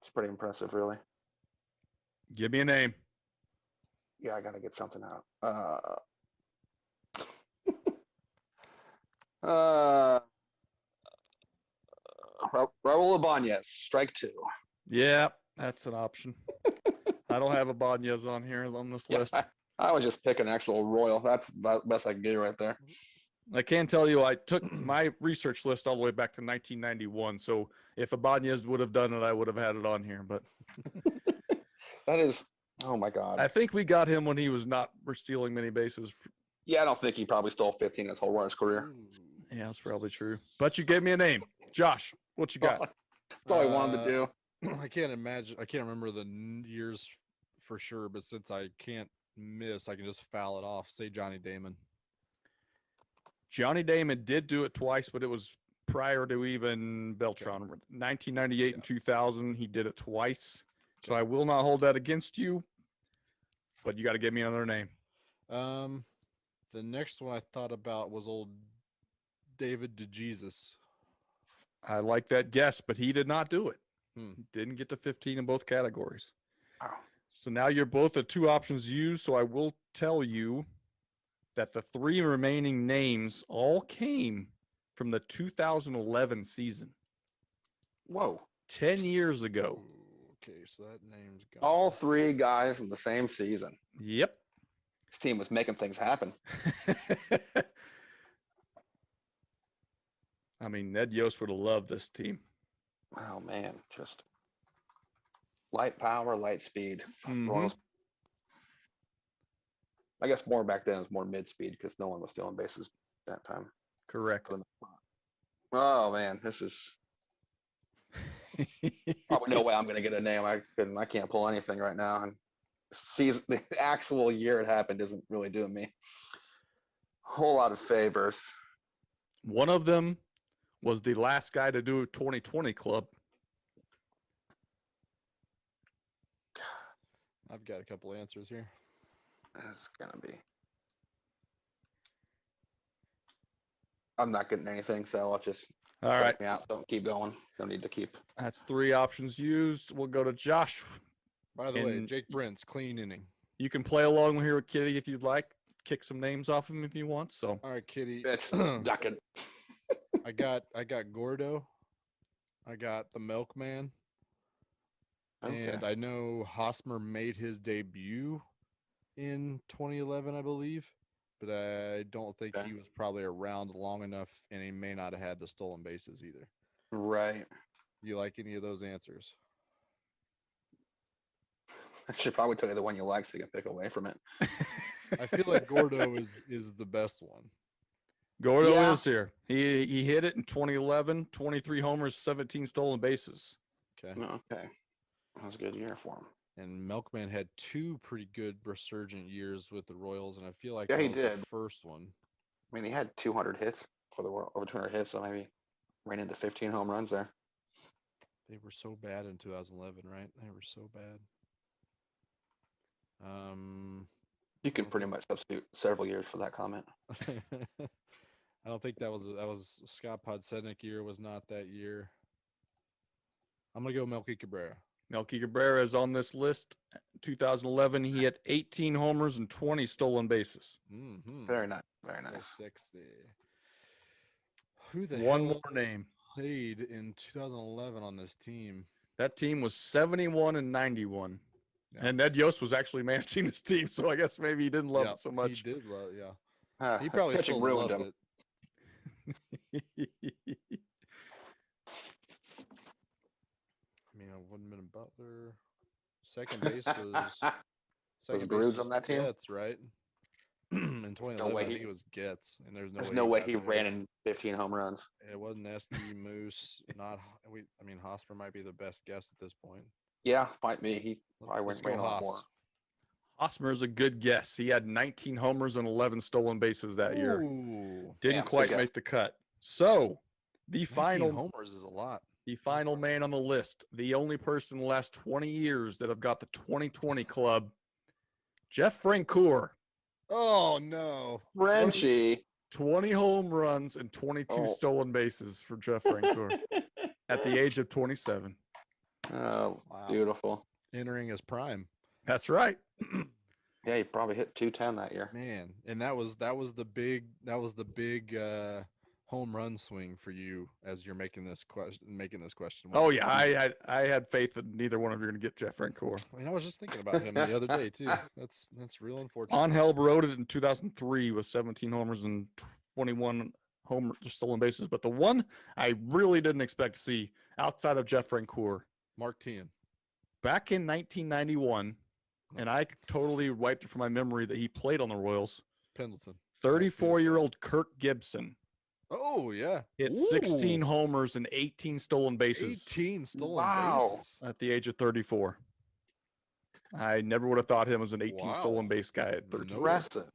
It's pretty impressive, really. Give me a name. Yeah, I gotta get something out. Raul Ibanez, strike 2. Yeah, that's an option. I don't have a Banez on here on this list. I was just picking actual Royal. That's about the best I can get right there. I can tell you I took my research list all the way back to 1991. So if Ibanez would have done it, I would have had it on here. But That is, oh my God. I think we got him when he was not stealing many bases. Yeah, I don't think he probably stole 15 his whole Royals career. Yeah, that's probably true. But you gave me a name. Josh, what you got? That's all I wanted to do. I can't remember the years for sure, but since I can't miss, I can just foul it off. Say Johnny Damon. Johnny Damon did do it twice, but it was prior to even Beltran. 1998 and 2000, he did it twice. So I will not hold that against you, but you got to give me another name. The next one I thought about was old David DeJesus. I like that guess, but he did not do it. Hmm. He didn't get to 15 in both categories. Oh. So now you're both at 2 options used. So I will tell you that the 3 remaining names all came from the 2011 season. Whoa. 10 years ago. Ooh, okay, so that name's gone. All 3 guys in the same season. Yep. This team was making things happen. I mean, Ned Yost would have loved this team. Oh man, just light power, light speed. Mhm. Royals. I guess more back then it was more mid speed because no one was stealing bases that time. Correct. Oh man, this is probably no way I'm gonna get a name. I can't pull anything right now. And season the actual year it happened isn't really doing me a whole lot of favors. One of them was the last guy to do a 2020 club. I've got a couple answers here. It's gonna be. I'm not getting anything, so I'll just All strike right. me out. Don't keep going. Don't need to keep. That's 3 options used. We'll go to Josh. By the way, And Jake Brent's clean inning. You can play along here with Kitty if you'd like. Kick some names off him if you want. So All right, Kitty. It's not good. I got Gordo. I got the Milkman. Okay. And I know Hosmer made his debut in 2011, I believe, but I don't think Okay. he was probably around long enough, and he may not have had the stolen bases either. Right. You like any of those answers? I should probably tell you the one you like so you can pick away from it. I feel like Gordo is the best one. Gordo Yeah. is here. He hit it in 2011, 23 homers, 17 stolen bases. Okay. Okay. That was a good year for him. And Milkman had 2 pretty good resurgent years with the Royals, and I feel like Yeah, that he was did. the first one. I mean, he had 200 hits for the world, over 200 hits, so maybe ran into 15 home runs there. They were so bad in 2011, right? They were so bad. You can pretty much substitute several years for that comment. I don't think that was Scott Podsednik year. Was not that year. I'm gonna go Melky Cabrera. Melky Cabrera is on this list. 2011, he had 18 homers and 20 stolen bases. Mm-hmm. Very nice. Very nice. 60. Who the One hell more name. played in 2011 on this team? That team was 71 and 91. Yeah. And Ed Yost was actually managing this team, so I guess maybe he didn't love Yeah, it so much. He did love, yeah. He He probably pitching still ruined loved him. it. I mean, it wouldn't have been Butler. Second base was Was base Grooves on that team? Getz, right? In 2011, way I think he- it was Getz, and There's no way got he there. ran in 15 home runs. It wasn't Esky, Moose, not we. I mean, Hosmer might be the best guess at this point. Yeah, might be. He probably Let's ran go a lot Haas. more. Hosmer is a good guess. He had 19 homers and 11 stolen bases that year. Ooh, Didn't Yeah, quite good guess. make the cut. So, the 19 final homers is a lot. the final man on the list, the only person in the last 20 years that have got the 2020 club, Jeff Francoeur. Oh no! Frenchie. 20 home runs and 22 Oh. stolen bases for Jeff Francoeur at the age of 27. Oh, Wow. beautiful. Entering his prime, That's right. Yeah, he probably hit 210 that year. man. And that was the big home run swing for you as you're making this question. Oh yeah, I had faith that neither one of you are going to get Jeff Francoeur. I mean, I was just thinking about him the other day too. That's real unfortunate. Angel wrote it in 2003 with 17 homers and 21 stolen bases. But the one I really didn't expect to see outside of Jeff Francoeur Mark Tien. back in 1991, and I totally wiped it from my memory that he played on the Royals. Pendleton. 34-year-old Kirk Gibson Oh yeah. hit Ooh, 16 homers and 18 stolen bases 18 stolen Wow. bases. at the age of 34. I never would have thought him as an 18 stolen Wow. base guy at 13. Nope. Impressive.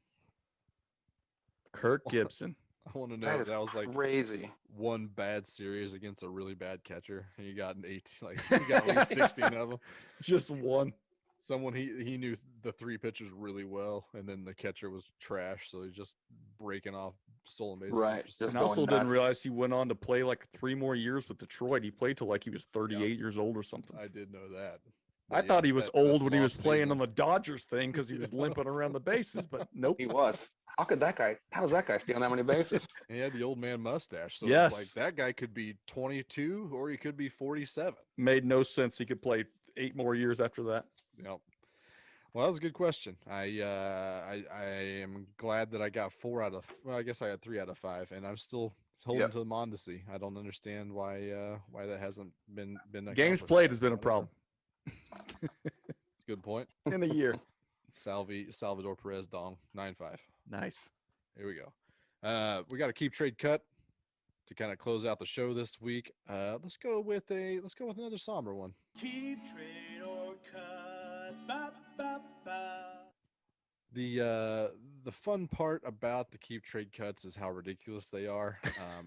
Kirk Gibson. I want to That know is that was like crazy. one bad series against a really bad catcher, and you got an 18, like you got at least 16 of them. Just one. Someone he knew the 3 pitchers really well, and then the catcher was trash, so he's just breaking off stolen bases. Right, Just- just And I also going didn't nuts. realize he went on to play like 3 more years with Detroit. He played till like he was 38 years old or something. I did know that. I But thought yeah, he was that- that's old when he was lost playing season. on the Dodgers thing because he was limping around the bases, but nope. He was. How was that guy stealing that many bases? He had the old man mustache, so Yes. it's like that guy could be 22 or he could be 47. Made no sense. He could play 8 more years after that. Yep. Well, that was a good question. I am glad that I got 4 out of. Well, I guess I got 3 out of 5, and I'm still holding Yep. to the Mondesi. I don't understand why that hasn't been Games accomplished played yet, has been a whatever. problem Good point. in a year. Salvador Perez Dong 9-5. Nice. Here we go. We got a keep trade cut to kind of close out the show this week. Let's go with another somber one. Keep trade or cut. Ba, ba, ba. The fun part about the keep trade cuts is how ridiculous they are,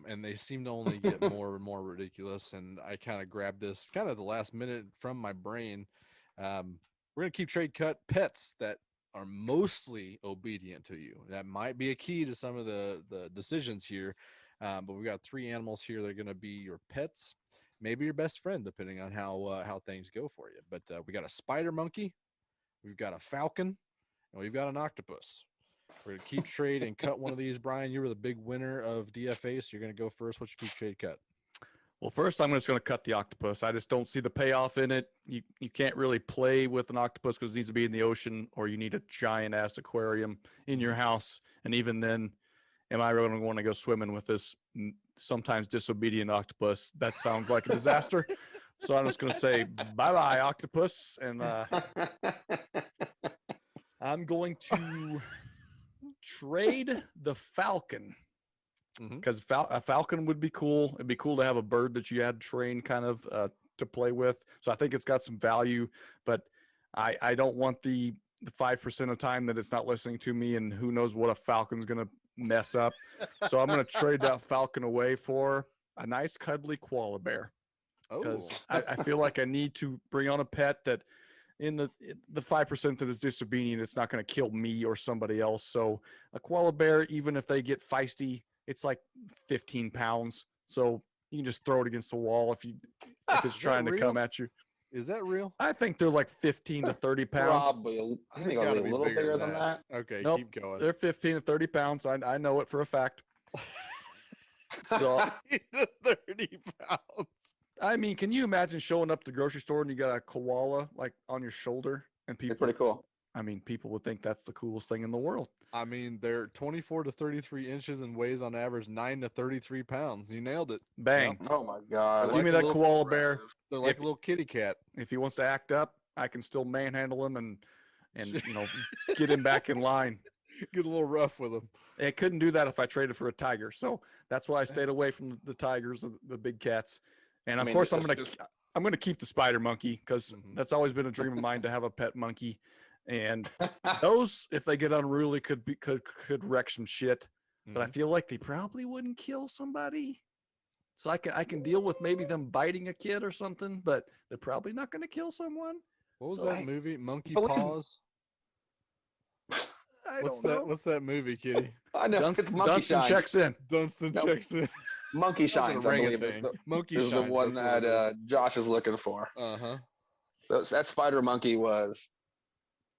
and they seem to only get more and more ridiculous. And I kind of grabbed this kind of the last minute from my brain. We're we're going to keep trade cut pets that are mostly obedient to you. That might be a key to some of the decisions here. But we've got 3 animals here that are going to be your pets, maybe your best friend, depending on how things go for you. But we got a spider monkey, we've got a falcon, and we've got an octopus. We're going to keep trade and cut one of these. Brian, you were the big winner of DFA, so you're going to go first. What's your keep trade cut? Well, first, I'm just going to cut the octopus. I just don't see the payoff in it. You can't really play with an octopus because it needs to be in the ocean, or you need a giant-ass aquarium in your house. And even then, am I really going to want to go swimming with this sometimes disobedient octopus? That sounds like a disaster. So I'm just going to say bye-bye, octopus. And I'm going to trade the falcon. Because a falcon would be cool. It'd be cool to have a bird that you had trained kind of to play with. So I think it's got some value, but I don't want the 5% of time that it's not listening to me, and who knows what a falcon's going to mess up. So I'm going to trade that falcon away for a nice cuddly koala bear. Because I feel like I need to bring on a pet that in the 5% that is disobedient, it's not going to kill me or somebody else. So a koala bear, even if they get feisty, it's like 15 pounds. So you can just throw it against the wall if it's trying to come at you. Is that real? I think they're like 15 to 30 pounds. Probably. I think it'll be a little bigger than that. Okay, Nope, keep going. they're 15 to 30 pounds. I know it for a fact. So 15 to 30 pounds. I mean, can you imagine showing up to the grocery store and you got a koala like on your shoulder, and people? It's pretty cool. I mean, people would think that's the coolest thing in the world. I mean, they're 24 to 33 inches and weighs on average 9 to 33 pounds. You nailed it. Bang. Yep. Oh my God. Give me that koala bear. They're like a little kitty cat. If he wants to act up, I can still manhandle him and get him back in line. Get a little rough with him. I couldn't do that if I traded for a tiger. So that's why I stayed away from the tigers, the big cats. And of course, I'm gonna keep the spider monkey because that's always been a dream of mine to have a pet monkey. And those, if they get unruly, could wreck some shit. But I feel like they probably wouldn't kill somebody. So I can deal with maybe them biting a kid or something, but they're probably not going to kill someone. What was that movie? Monkey Paws. What's that movie, Kitty? I know. It's Monkey Dunstan Shines. checks in. Dunstan checks in. Monkey Shines, I believe, is Shines, the one that Josh is looking for. So that spider monkey was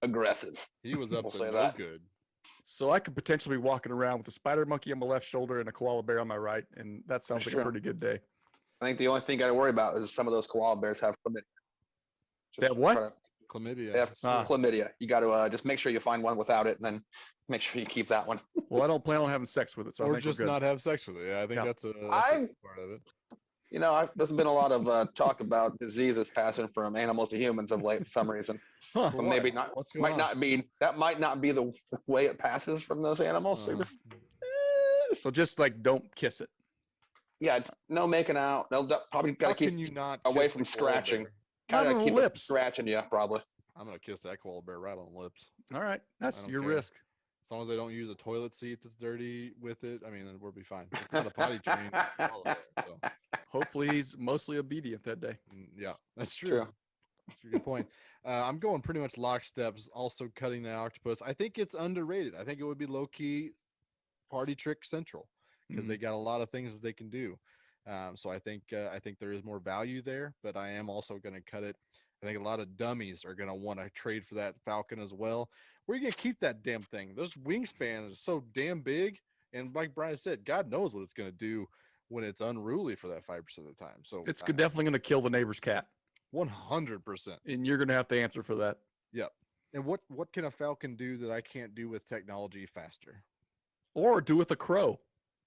aggressive. He was up We'll to say no that. good. So I could potentially be walking around with a spider monkey on my left shoulder and a koala bear on my right, and that sounds like a pretty good day. I think the only thing you got to worry about is some of those koala bears have chlamydia. They have what? Chlamydia. They have chlamydia. You got to just make sure you find one without it, and then make sure you keep that one. Well, I don't plan on having sex with it, so I Or think we're just good. not have sex with it. Yeah, I think that's a part of it. You know, there's been a lot of talk about diseases passing from animals to humans of late for some reason. Huh. So maybe not. What's going Might on? not be. That might not be the way it passes from those animals. So So just like don't kiss it. yeah, no making out. They'll probably got How to keep can you not away kiss from the koala scratching. bear? Not Kind on of the keep it lips. scratching you, probably. I'm gonna kiss that koala bear right on the lips. All right, that's I don't your care. risk. As long as they don't use a toilet seat that's dirty with it, I mean, then we'll be fine. It's not a potty trained koala bear, so Hopefully, he's mostly obedient that day. yeah, that's true. True. That's a good point. I'm going pretty much locksteps, also cutting the octopus. I think it's underrated. I think it would be low key party trick central because they got a lot of things that they can do. So I think there is more value there, but I am also going to cut it. I think a lot of dummies are going to want to trade for that falcon as well. Where are you going to keep that damn thing? Those wingspans are so damn big. And like Brian said, God knows what it's going to do when it's unruly for that 5% of the time. So It's definitely going to kill the neighbor's cat, 100%. and you're going to have to answer for that. Yep. And what can a falcon do that I can't do with technology faster? Or do with a crow.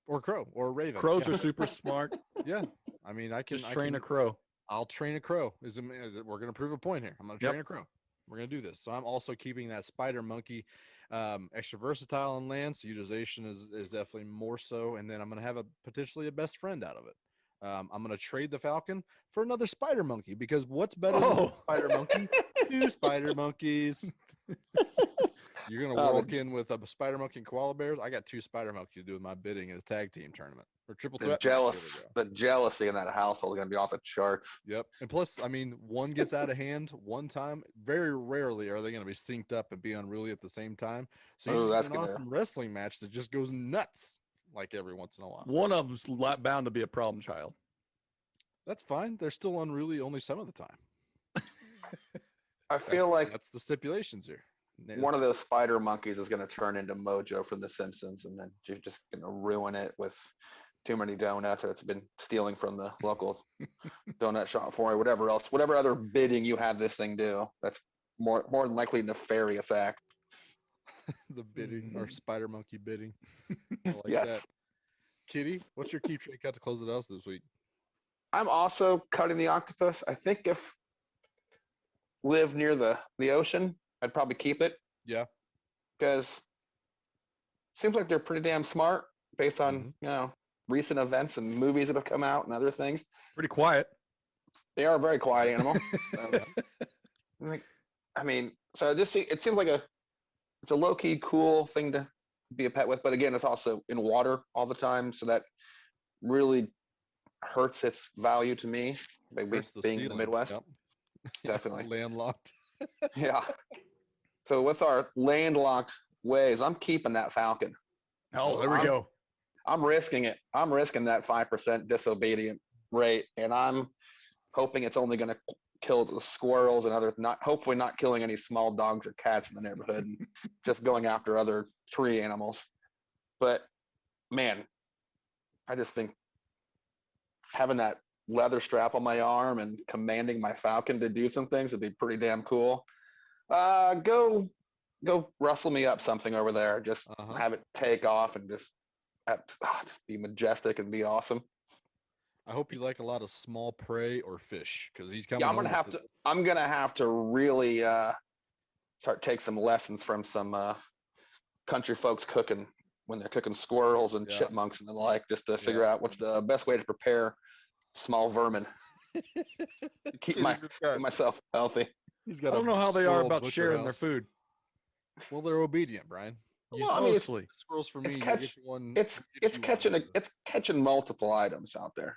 Or crow or a raven. Crows Yeah. are super smart. Yeah. I mean, I can Just train a crow. I'll train a crow. We're going to prove a point here. I'm going to train a crow. We're going to do this. So I'm also keeping that spider monkey extra versatile on land. So utilization is definitely more so. And then I'm going to have potentially a best friend out of it. I'm gonna trade the falcon for another spider monkey because what's better than a Oh. spider monkey? Two spider monkeys. You're gonna walk in with a spider monkey and koala bears. I got two spider monkeys doing my bidding in a tag team tournament or triple The threat match. Here we go. the jealousy in that household is gonna be off the charts. Yep. And plus, I mean, one gets out of hand one time. Very rarely are they going to be synced up and be unruly at the same time. So you Oh, just that's get an gonna- awesome wrestling match that just goes nuts like every once in a while. One of them's bound to be a problem child. That's fine. They're still unruly only some of the time. I feel like that's the stipulations here. one of those spider monkeys is going to turn into Mojo from The Simpsons, and then you're just going to ruin it with too many donuts that it's been stealing from the local donut shop for, or whatever else, whatever other bidding you have this thing do. That's more than likely a nefarious act. The bidding or spider monkey bidding. I like Yes. that. Kitty, what's your keep trade cut to close it out this week? I'm also cutting the octopus. I think if live near the ocean, I'd probably keep it Yeah. because seems like they're pretty damn smart based on recent events and movies that have come out and other things. Pretty quiet. They are a very quiet animal. I mean, so it seems like it's a low key cool thing to be a pet with, but again, it's also in water all the time, so that really hurts its value to me. Hurts Being in the ceiling. Midwest, Yep. definitely. Landlocked. Yeah. So with our landlocked ways, I'm keeping that falcon. Oh, there we go. I'm risking it. I'm risking that 5% disobedient rate, and I'm hoping it's only going to kill the squirrels and other hopefully not killing any small dogs or cats in the neighborhood, and just going after other tree animals. But man, I just think having that leather strap on my arm and commanding my falcon to do some things would be pretty damn cool. Go rustle me up something over there. Just have it take off and just be majestic and be awesome. I hope you like a lot of small prey or fish because he's coming. Yeah, I'm gonna have to really start take some lessons from some country folks cooking when they're cooking squirrels and chipmunks and the like, just to figure out what's the best way to prepare small vermin. Keep myself healthy. He's I got. don't know how they are about sharing their food. Well, they're obedient, Brian. Well, I mean, squirrels for me. It's catching multiple items out there.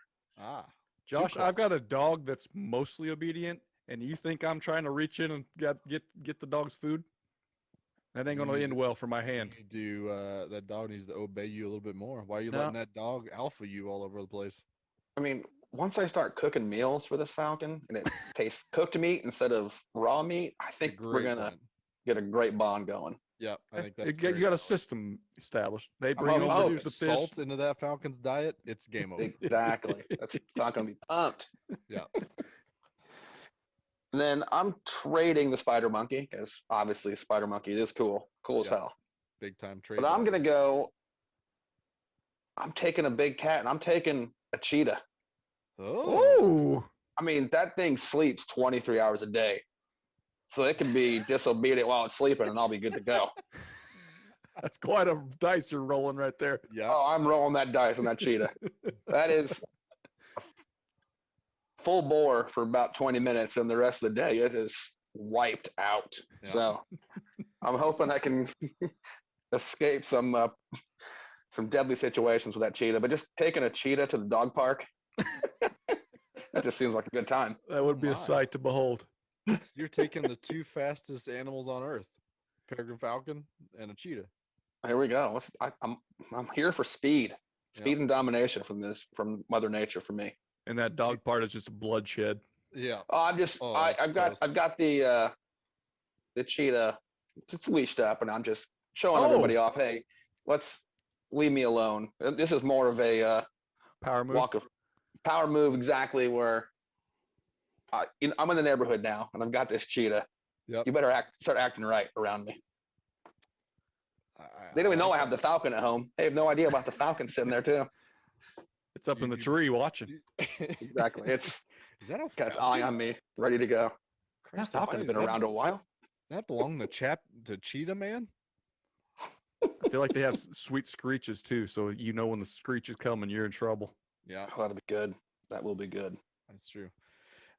Josh, I've got a dog that's mostly obedient, and you think I'm trying to reach in and get the dog's food? That ain't gonna end well for my hand. That dog needs to obey you a little bit more. Why are you letting that dog alpha you all over the place? I mean, once I start cooking meals for this falcon and it tastes cooked meat instead of raw meat, I think we're gonna get a great bond going. Yeah, I think that's you got a system established. They bring over the fish salt into that falcon's diet. It's game over. Exactly. That's not gonna be pumped. Yeah. And then I'm trading the spider monkey because obviously spider monkey is cool as hell. Big time trade. But I'm gonna go. I'm taking a big cat and I'm taking a cheetah. Oh. I mean, that thing sleeps 23 hours a day. So it can be disobedient while it's sleeping and I'll be good to go. That's quite a dice you're rolling right there. Yeah. Oh, I'm rolling that dice on that cheetah. That is full bore for about 20 minutes, and the rest of the day it is wiped out. Yeah. So I'm hoping I can escape some deadly situations with that cheetah. But just taking a cheetah to the dog park, that just seems like a good time. That would be a sight to behold. So you're taking the two fastest animals on earth, peregrine falcon and a cheetah. Here we go. I'm here for speed and domination from Mother Nature for me. And that dog part is just bloodshed. Yeah. Oh, I've got the cheetah. It's leashed up, and I'm just showing everybody off. Hey, let's leave me alone. This is more of a power move. Power move, exactly where I'm in the neighborhood now, and I've got this cheetah. Yep. You better start acting right around me. They don't even know I have the falcon at home. They have no idea about the falcon sitting there too. It's up in the tree watching. Exactly. Is that a cat's eyeing on me, ready to go. That falcon's been around a while. That belong to Cheetah Man? I feel like they have sweet screeches too, so you know when the screech is coming, you're in trouble. Yeah. Oh, that'll be good. That will be good. That's true.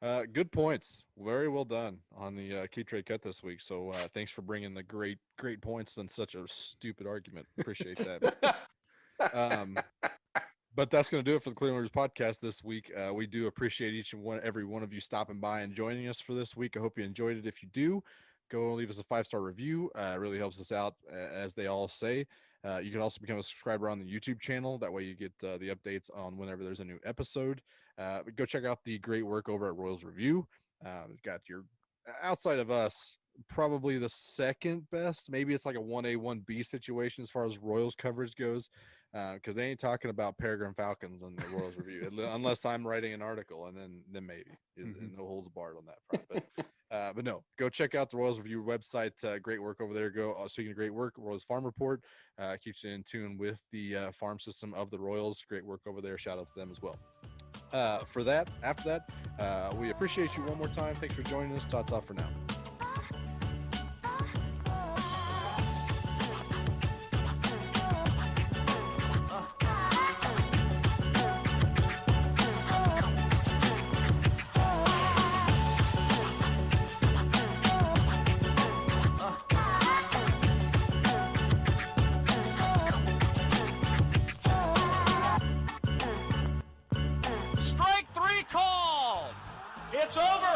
Good points. Very well done on the key trade cut this week. So thanks for bringing the great points on such a stupid argument. Appreciate that. But that's going to do it for the Cleveland Rivers podcast this week. We do appreciate every one of you stopping by and joining us for this week. I hope you enjoyed it. If you do, go leave us a 5-star review. It really helps us out, as they all say. You can also become a subscriber on the YouTube channel. That way you get the updates on whenever there's a new episode. Go check out the great work over at Royals Review. Got your, outside of us, probably the second best. Maybe it's like a 1A, 1B situation as far as Royals coverage goes, because they ain't talking about Peregrine Falcons on the Royals Review, unless I'm writing an article, and then maybe. No holds barred on that front. But no, go check out the Royals Review website. Great work over there. Speaking of great work, Royals Farm Report keeps you in tune with the farm system of the Royals. Great work over there. Shout out to them as well. After that, we appreciate you one more time. Thanks for joining us. Ta-ta for now. Strike 3 called. It's over.